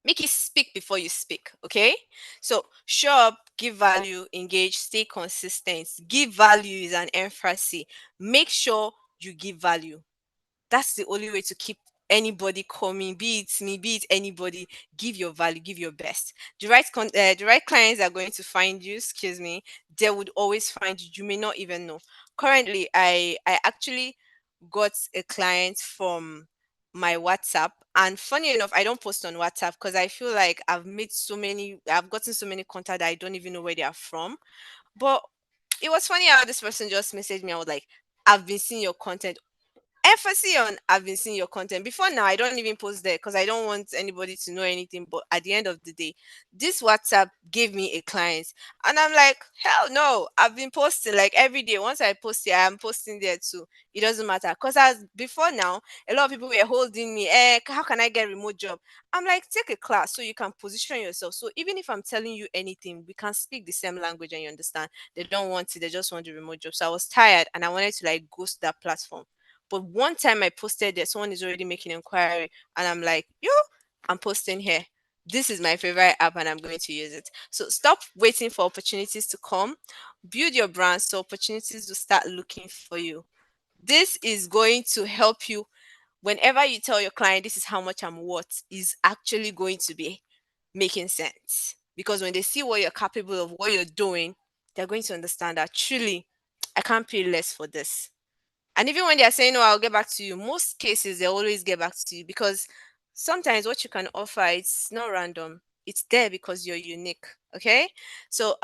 Make it speak before you speak. Okay, so show up, give value, engage, stay consistent. Give value is an emphasis. Make sure you give value. That's the only way to keep anybody coming, be it me, be it anybody. Give your value, give your best. The right clients are going to find you, excuse me, they would always find you. You may not even know. Currently, I actually got a client from my WhatsApp, and funny enough, I don't post on WhatsApp because I feel like I've gotten so many contacts that I don't even know where they are from. But it was funny how this person just messaged me. I was like, I've been seeing your content. Emphasis on I've been seeing your content before. Now I don't even post there because I don't want anybody to know anything. But at the end of the day, this WhatsApp gave me a client, and I'm like, hell no, I've been posting like every day. Once I post it, I am posting there too. It doesn't matter because as before now, a lot of people were holding me. How can I get remote job? I'm like, take a class so you can position yourself. So even if I'm telling you anything, we can speak the same language and you understand. They don't want it. They just want the remote job. So I was tired and I wanted to like ghost that platform. But one time I posted there, someone is already making inquiry, and I'm like, yo, I'm posting here. This is my favorite app, and I'm going to use it. So stop waiting for opportunities to come. Build your brand so opportunities will start looking for you. This is going to help you whenever you tell your client this is how much I'm worth, is actually going to be making sense. Because when they see what you're capable of, what you're doing, they're going to understand that truly, I can't pay less for this. And even when they're saying, "No, I'll get back to you," most cases they always get back to you because sometimes what you can offer, it's not random. It's there because you're unique. Okay. So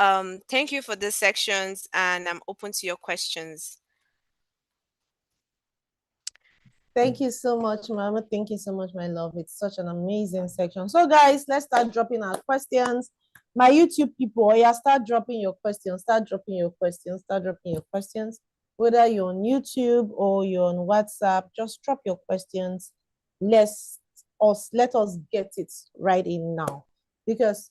thank you for these sections and I'm open to your questions. Thank you so much, Mama. Thank you so much, my love. It's such an amazing section. So, guys, let's start dropping our questions. My YouTube people, yeah, start dropping your questions. Start dropping your questions. Start dropping your questions. Whether you're on YouTube or you're on WhatsApp, just drop your questions. Let us get it right in now, because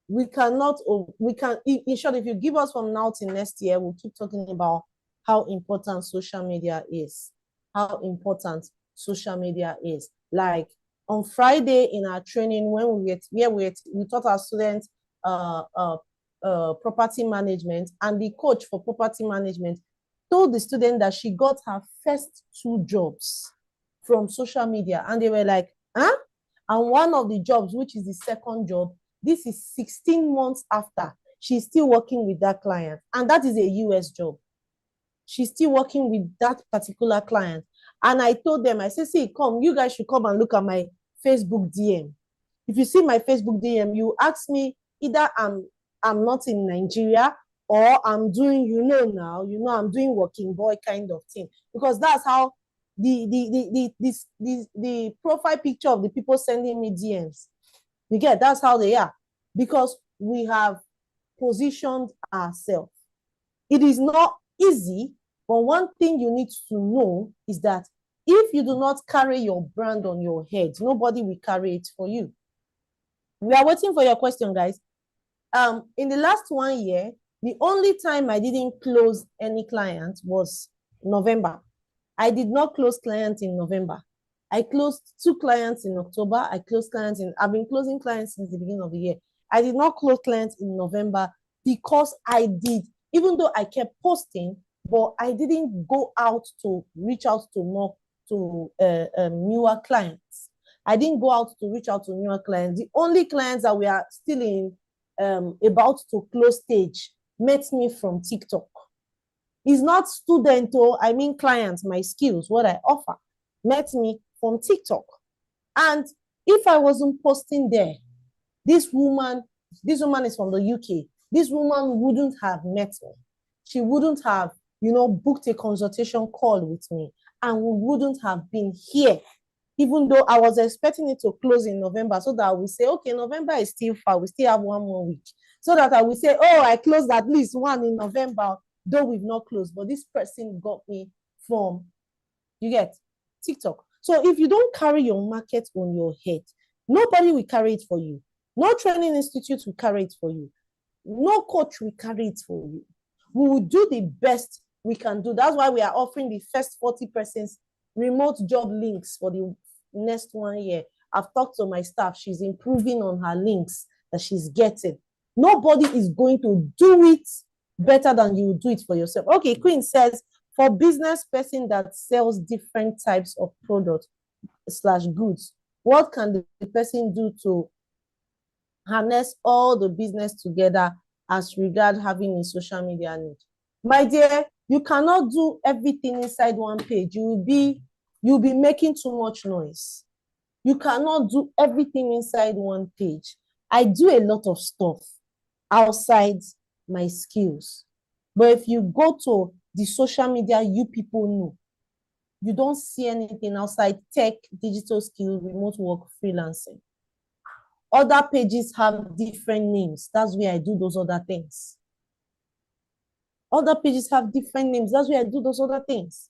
we cannot. We can. In short, if you give us from now till next year, we'll keep talking about how important social media is. how important social media is. Like on Friday in our training, when we taught our students property management, and the coach for property management told the student that she got her first 2 jobs from social media, and they were like, huh? And one of the jobs, which is the second job, this is 16 months after, she's still working with that client, and that is a US job. She's still working with that particular client. And I told them, I said, see, come, you guys should come and look at my Facebook DM. If you see my Facebook DM, you ask me either I'm not in Nigeria, or I'm doing, I'm doing working boy kind of thing. Because that's how the profile picture of the people sending me DMs, you get, that's how they are. Because we have positioned ourselves. It is not easy, but one thing you need to know is that if you do not carry your brand on your head, nobody will carry it for you. We are waiting for your question, guys. In the last 1 year, the only time I didn't close any client was November. I did not close clients in November. I closed 2 clients in October. I've been closing clients since the beginning of the year. I did not close clients in November because even though I kept posting, but I didn't go out to reach out to newer clients. I didn't go out to reach out to newer clients. The only clients that we are still in about to close stage met me from TikTok. It's not student, I mean clients, my skills, what I offer, met me from TikTok. And if I wasn't posting there, this woman is from the UK. This woman wouldn't have met me. She wouldn't have, booked a consultation call with me, and we wouldn't have been here, even though I was expecting it to close in November, so that I will say, okay, November is still far. We still have 1 more week. So that I will say, oh, I closed at least 1 in November, though we've not closed. But this person got me from, you get, TikTok. So if you don't carry your market on your head, nobody will carry it for you. No training institute will carry it for you. No coach will carry it for you. We will do the best we can do. That's why we are offering the first 40 persons remote job links for the next 1 year. I've talked to my staff. She's improving on her links that she's getting. Nobody is going to do it better than you do it for yourself. Okay, Queen says, for business person that sells different types of products / goods, what can the person do to harness all the business together as regard having a social media need? My dear, you cannot do everything inside one page. You'll be making too much noise. You cannot do everything inside one page. I do a lot of stuff outside my skills. But if you go to the social media you people know, you don't see anything outside tech, digital skills, remote work, freelancing. Other pages have different names. That's where I do those other things. Other pages have different names. That's where I do those other things.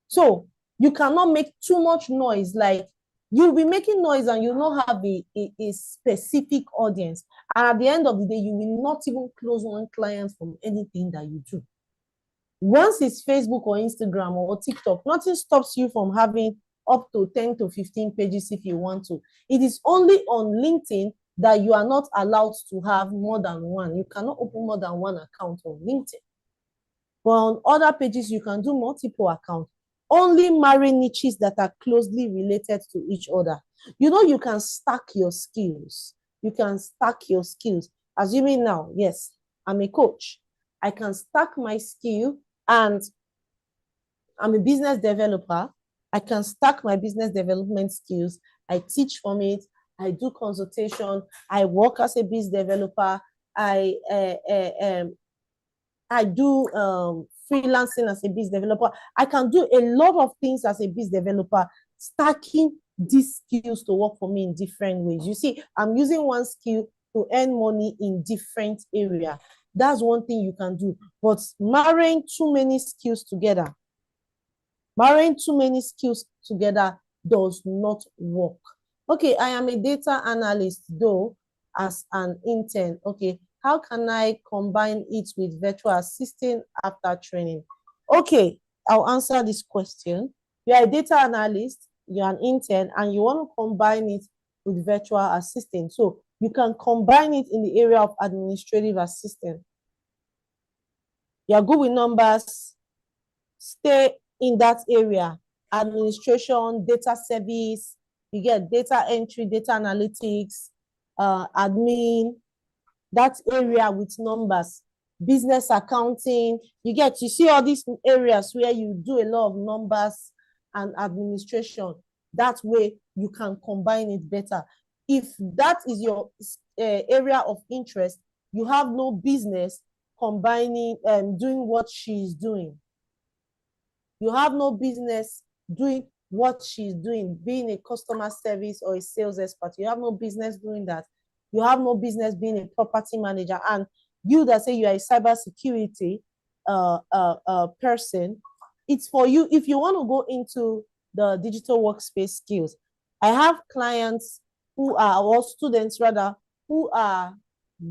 So you cannot make too much noise. Like, you'll be making noise and you'll not have a specific audience. And at the end of the day, you will not even close one client from anything that you do. Once it's Facebook or Instagram or TikTok, nothing stops you from having up to 10 to 15 pages if you want to. It is only on LinkedIn that you are not allowed to have more than one. You cannot open more than one account on LinkedIn. But on other pages, you can do multiple accounts. Only marry niches that are closely related to each other. You can stack your skills. You can stack your skills. Assuming now, yes, I'm a coach. I can stack my skill, and I'm a business developer. I can stack my business development skills. I teach from it. I do consultation. I work as a business developer. I do freelancing as a business developer. I can do a lot of things as a business developer, stacking these skills to work for me in different ways. You see, I'm using one skill to earn money in different areas. That's one thing you can do. But marrying too many skills together does not work. Okay, I am a data analyst, though, as an intern. Okay, how can I combine it with virtual assistant after training? Okay, I'll answer this question. You're a data analyst, you're an intern, and you want to combine it with virtual assistant. So you can combine it in the area of administrative assistant. You're good with numbers, stay in that area. Administration, data service, you get data entry, data analytics, admin, that area with numbers, business accounting. You see all these areas where you do a lot of numbers and administration. That way you can combine it better. If that is your area of interest, you have no business combining doing what she's doing. You have no business doing what she's doing, being a customer service or a sales expert. You have no business doing that. You have no business being a property manager. And you that say you are a cybersecurity person, it's for you. If you want to go into the digital workspace skills, I have clients who are, or students rather, who are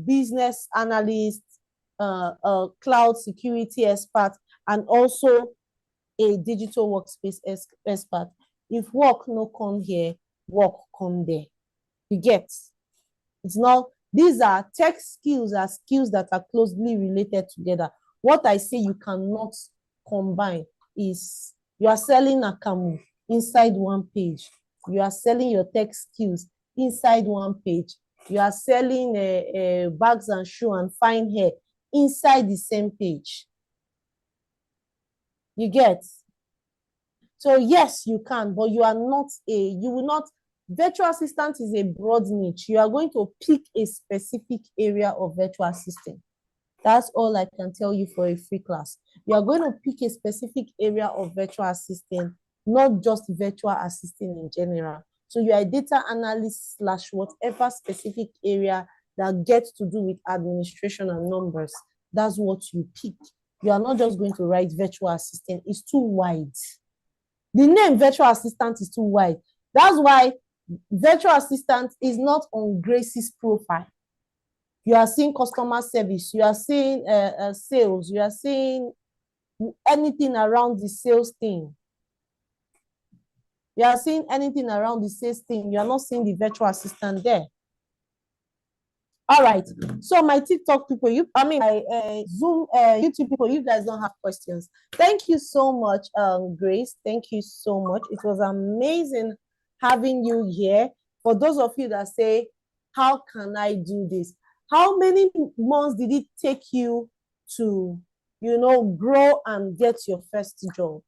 business analysts, cloud security experts, and also a digital workspace expert. If work no come here, work come there. You get? It's not, these are tech skills, are skills that are closely related together. What I say you cannot combine is you are selling Akamu inside one page. You are selling your tech skills inside one page. You are selling bags and shoe and fine hair inside the same page. You get? So yes, you can, but you are not you will not, virtual assistant is a broad niche. You are going to pick a specific area of virtual assistant. That's all I can tell you for a free class. You are going to pick a specific area of virtual assistant, not just virtual assistant in general. So you are a data analyst / whatever specific area that gets to do with administration and numbers. That's what you pick. You are not just going to write virtual assistant. It's too wide. The name virtual assistant is too wide. That's why virtual assistant is not on Grace's profile. You are seeing customer service, you are seeing sales, you are seeing anything around the sales thing. You are seeing anything around the sales thing. You are not seeing the virtual assistant there. All right. So my TikTok people, my Zoom, YouTube people, you guys don't have questions. Thank you so much, Grace. Thank you so much. It was amazing having you here. For those of you that say, how can I do this? How many months did it take you to, grow and get your first job?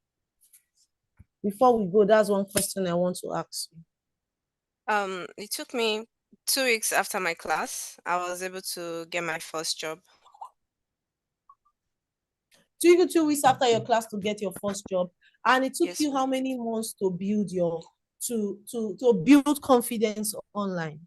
Before we go, that's one question I want to ask you. It took me 2 weeks after my class. I was able to get my first job. 2 weeks after your class to get your first job, and it took you how many months to build your to build confidence online?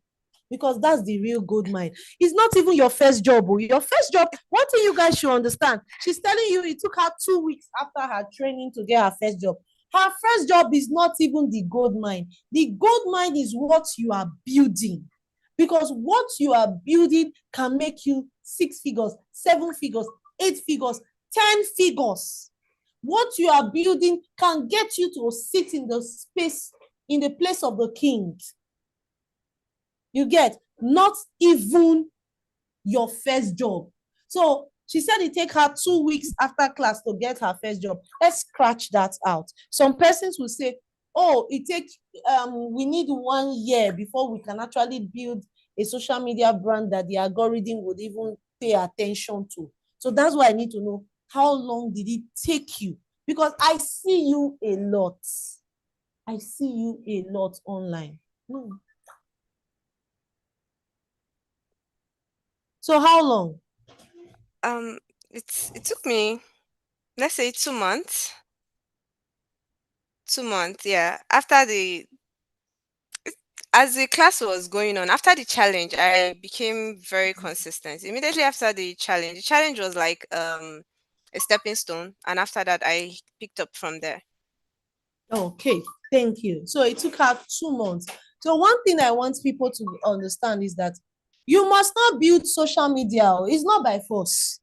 Because that's the real gold mine. It's not even your first job. Your first job, one thing you guys should understand, she's telling you it took her 2 weeks after her training to get her first job. Her first job is not even the gold mine. The gold mine is what you are building. Because what you are building can make you 6 figures, 7 figures, 8 figures, 10 figures. What you are building can get you to sit in the space, in the place of the king. You get, not even your first job. So she said it take her 2 weeks after class to get her first job. Let's scratch that out. Some persons will say, oh, it takes, we need 1 year before we can actually build a social media brand that the algorithm would even pay attention to. So that's why I need to know, how long did it take you? Because I see you a lot. I see you a lot online. So how long? It took me, let's say 2 months. 2 months, yeah. As the class was going on, after the challenge, I became very consistent. Immediately after the challenge was like a stepping stone, and after that, I picked up from there. Okay, thank you. So it took her 2 months. So one thing I want people to understand is that you must not build social media. It's not by force.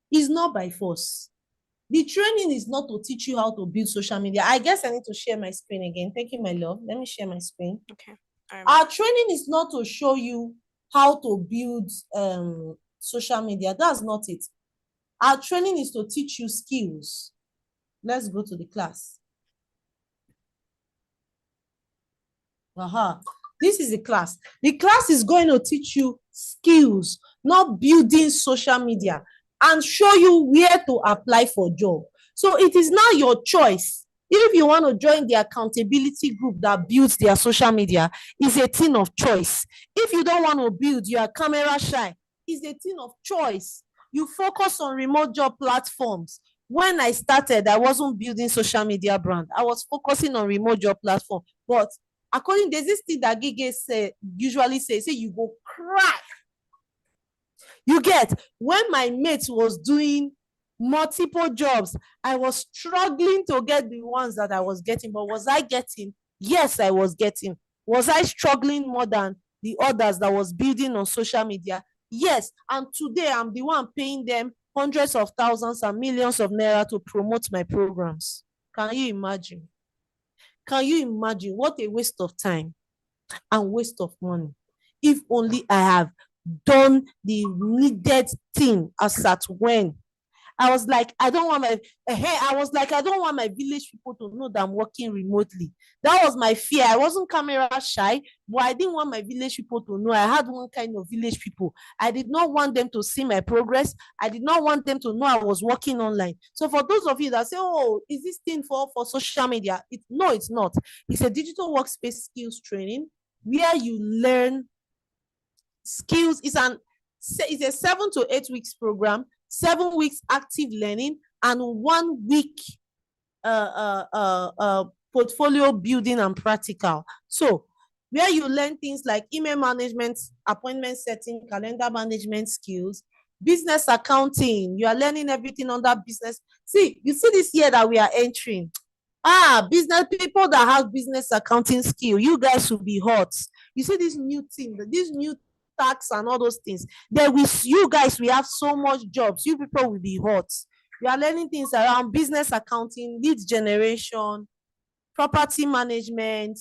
It's not by force. The training is not to teach you how to build social media. I guess I need to share my screen again. Thank you, my love. Let me share my screen. Okay. Our training is not to show you how to build social media. That's not it. Our training is to teach you skills. Let's go to the class. This is the class. The class is going to teach you skills, not building social media, and show you where to apply for job. So it is now your choice. If you want to join the accountability group that builds their social media, it's a thing of choice. If you don't want to build, you are camera shy, it's a thing of choice. You focus on remote job platforms. When I started, I wasn't building social media brand. I was focusing on remote job platform. But according, there's this thing that Gege usually say you go cry. You get, when my mate was doing multiple jobs, I was struggling to get the ones that I was getting. But was I getting? Yes, I was getting. Was I struggling more than the others that was building on social media? Yes. And today I'm the one paying them hundreds of thousands and millions of naira to promote my programs. Can you imagine? Can you imagine what a waste of time and waste of money? If only I have done the needed thing as at when. I was like, I don't want my village people to know that I'm working remotely. That was my fear. I wasn't camera shy, but I didn't want my village people to know. I had one kind of village people. I did not want them to see my progress. I did not want them to know I was working online. So for those of you that say, oh, is this thing for social media? No, it's not. It's a digital workspace skills training where you learn skills. It's a 7 to 8 weeks program, 7 weeks active learning, and 1 week portfolio building and practical. So where you learn things like email management, appointment setting, calendar management skills, business accounting. You are learning everything under business. You see this year that we are entering. Business people that have business accounting skill, you guys will be hot. You see this new thing, this new tax and all those things. Then you guys, we have so much jobs. You people will be hot. We are learning things around business accounting, lead generation, property management,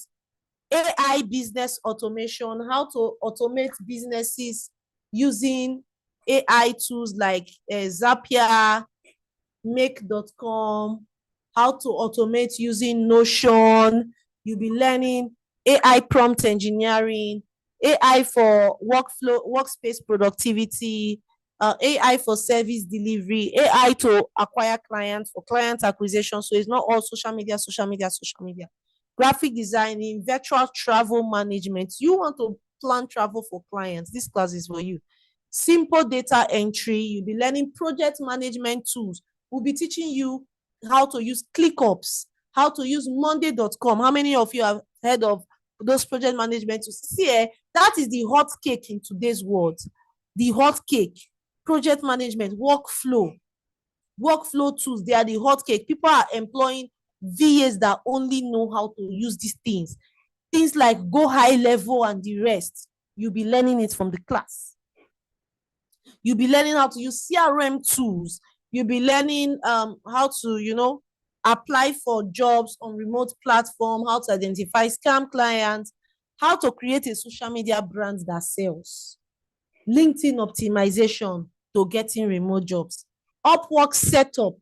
AI business automation, how to automate businesses using AI tools like Zapier, Make.com, how to automate using Notion. You'll be learning AI prompt engineering, AI for workspace productivity, AI for service delivery, AI to acquire clients, for client acquisition. So it's not all social media. Graphic designing, virtual travel management. You want to plan travel for clients, this class is for you. Simple data entry. You'll be learning project management tools. We'll be teaching you how to use ClickUps, how to use Monday.com. How many of you have heard of those project management tools? See, that is the hot cake in today's world. The hot cake, project management, workflow tools, they are the hot cake. People are employing VAs that only know how to use these things. Things like Go High Level and the rest. You'll be learning it from the class. You'll be learning how to use CRM tools. You'll be learning how to, apply for jobs on remote platform, how to identify scam clients, how to create a social media brand that sells, LinkedIn optimization to getting remote jobs, Upwork setup.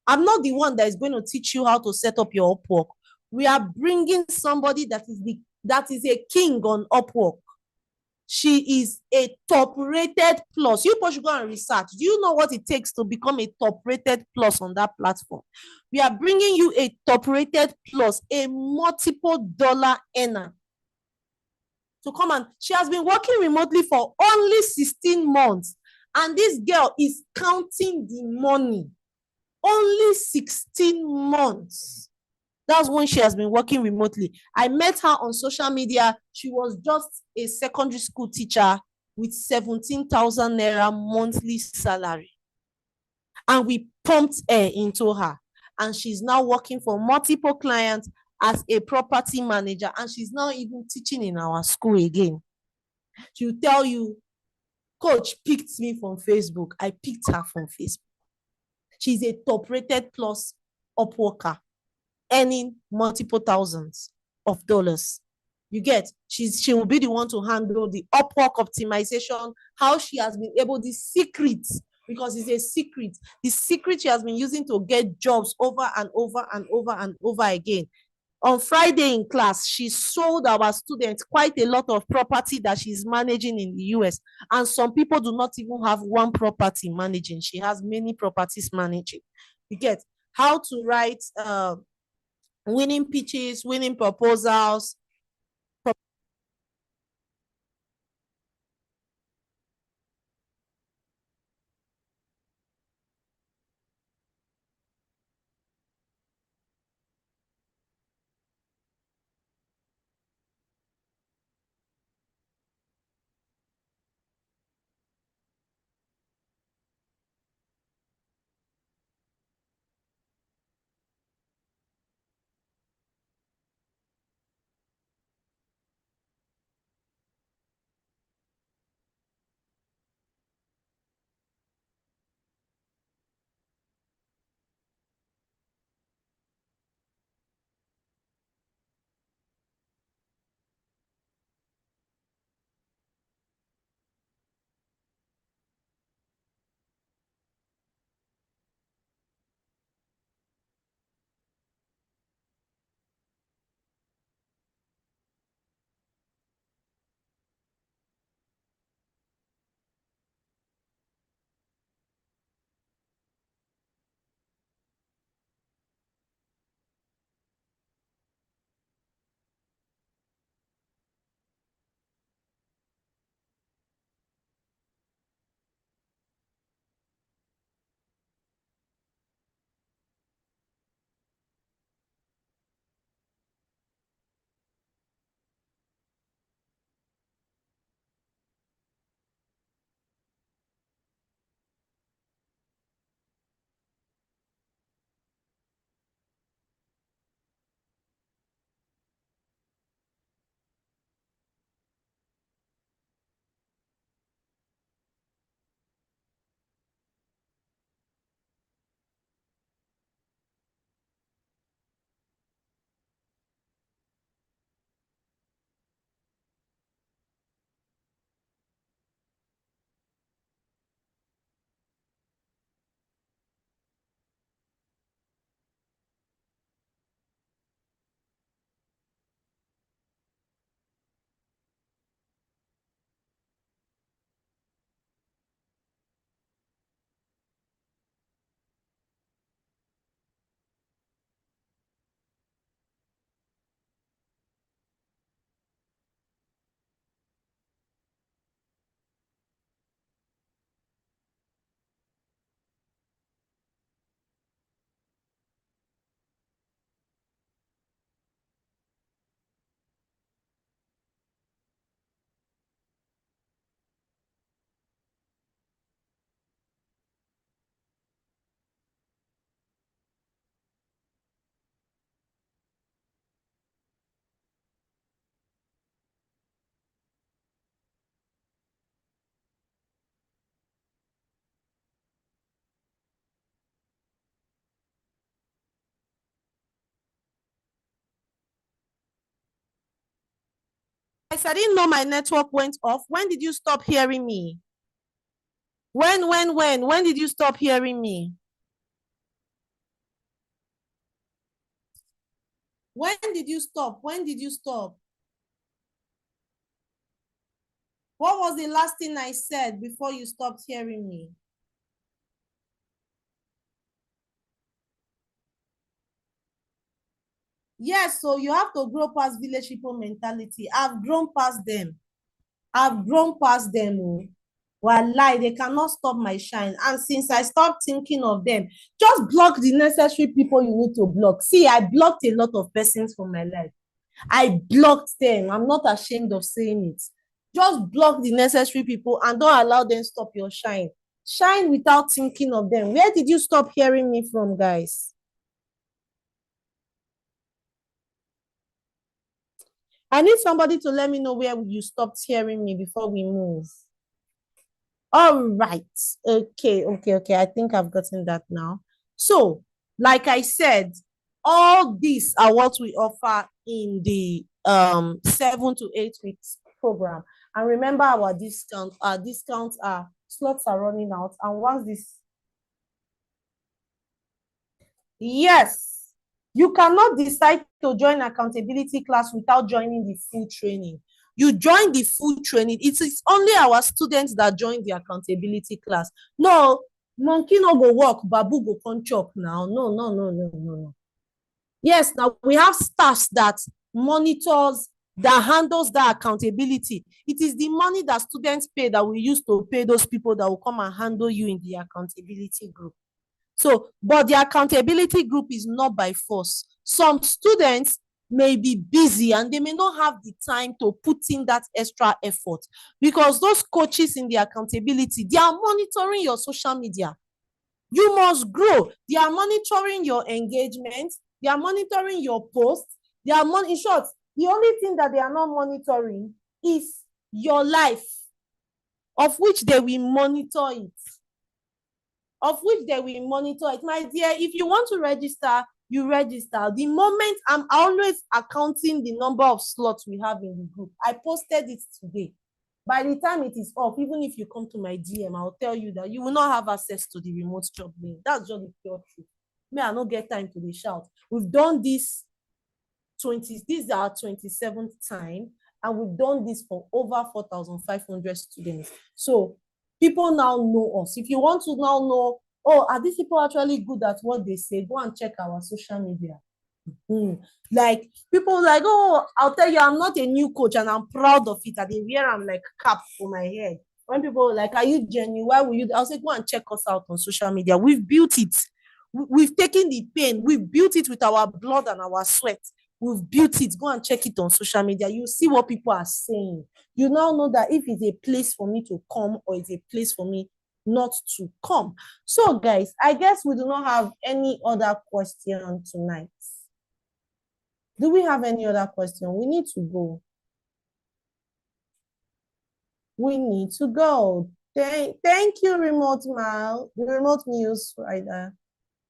I'm not the one that is going to teach you how to set up your Upwork. We are bringing somebody that is a king on Upwork. She is a top-rated plus. You should go and research. Do you know what it takes to become a top-rated plus on that platform? We are bringing you a top-rated plus, a multiple dollar earner. To come and she has been working remotely for only 16 months. And this girl is counting the money. Only 16 months. That's when she has been working remotely. I met her on social media. She was just a secondary school teacher with 17,000 naira monthly salary. And we pumped her into her. And she's now working for multiple clients as a property manager. And she's now even teaching in our school again. She'll tell you, coach picked me from Facebook. I picked her from Facebook. She's a top-rated plus up worker, earning multiple thousands of dollars. You get, she will be the one to handle the Upwork optimization, how she has been able, the secret, because it's a secret, the secret she has been using to get jobs over and over and over and over again. On Friday in class, she sold our students quite a lot of property that she's managing in the US. And some people do not even have one property managing. She has many properties managing. You get how to write winning pitches, winning proposals. I didn't know my network went off. When did you stop hearing me? When did you stop hearing me? When did you stop? When did you stop? What was the last thing I said before you stopped hearing me? Yes, so you have to grow past village people mentality. I've grown past them. I've grown past them. Wallahi, they cannot stop my shine. And since I stopped thinking of them, just block the necessary people you need to block. See, I blocked a lot of persons from my life. I blocked them. I'm not ashamed of saying it. Just block the necessary people and don't allow them stop your shine. Shine without thinking of them. Where did you stop hearing me from, guys? I need somebody to let me know where you stopped hearing me before we move. All right. Okay. I think I've gotten that now. So, like I said, all these are what we offer in the 7 to 8 weeks program. And remember our discounts are slots are running out. And once this, yes, you cannot decide to join accountability class without joining the full training. You join the full training. It is only our students that join the accountability class. No, monkey no go walk, babu go come chop now. No. Yes, now we have staffs that monitors, that handles that accountability. It is the money that students pay that we use to pay those people that will come and handle you in the accountability group. So, but the accountability group is not by force. Some students may be busy and they may not have the time to put in that extra effort, because those coaches in the accountability, they are monitoring your social media. You must grow. They are monitoring your engagement. They are monitoring your posts. They are in short, the only thing that they are not monitoring is your life, of which they will monitor it. My dear, if you want to register, you register. The moment I'm always accounting the number of slots we have in the group. I posted it today. By the time it is off, even if you come to my DM, I'll tell you that you will not have access to the remote job link. That's just the pure truth. Me, I don't get time to be shout. We've done this this is our 27th time, and we've done this for over 4,500 students. So people now know us. If you want to now know, oh, are these people actually good at what they say, go and check our social media. Like people like, oh, I'll tell you, I'm not a new coach and I'm proud of it. And they wear I'm like cap for my head. When people are like, are you genuine? Why will you? I'll say, go and check us out on social media. We've built it. We've taken the pain. We've built it with our blood and our sweat. We've built it. Go and check it on social media. You see what people are saying. You now know that if it's a place for me to come or it's a place for me not to come. So, guys, I guess we do not have any other question tonight. Do we have any other question? We need to go. We need to go. Thank you, remote news rider.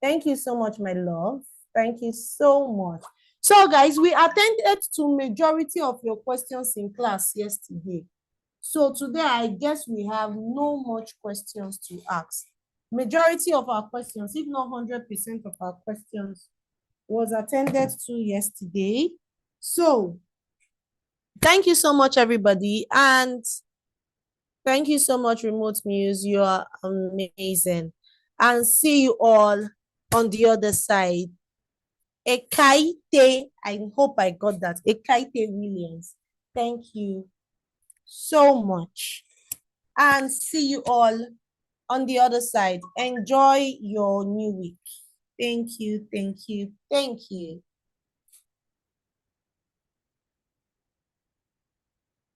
Thank you so much, my love. Thank you so much. So, guys, we attended to majority of your questions in class yesterday. So today, I guess we have no much questions to ask. Majority of our questions, if not 100% of our questions, was attended to yesterday. So thank you so much, everybody. And thank you so much, Remote Muse. You are amazing. And see you all on the other side. Ekaite, I hope I got that. Ekaite Williams. Thank you so much. And see you all on the other side. Enjoy your new week. Thank you.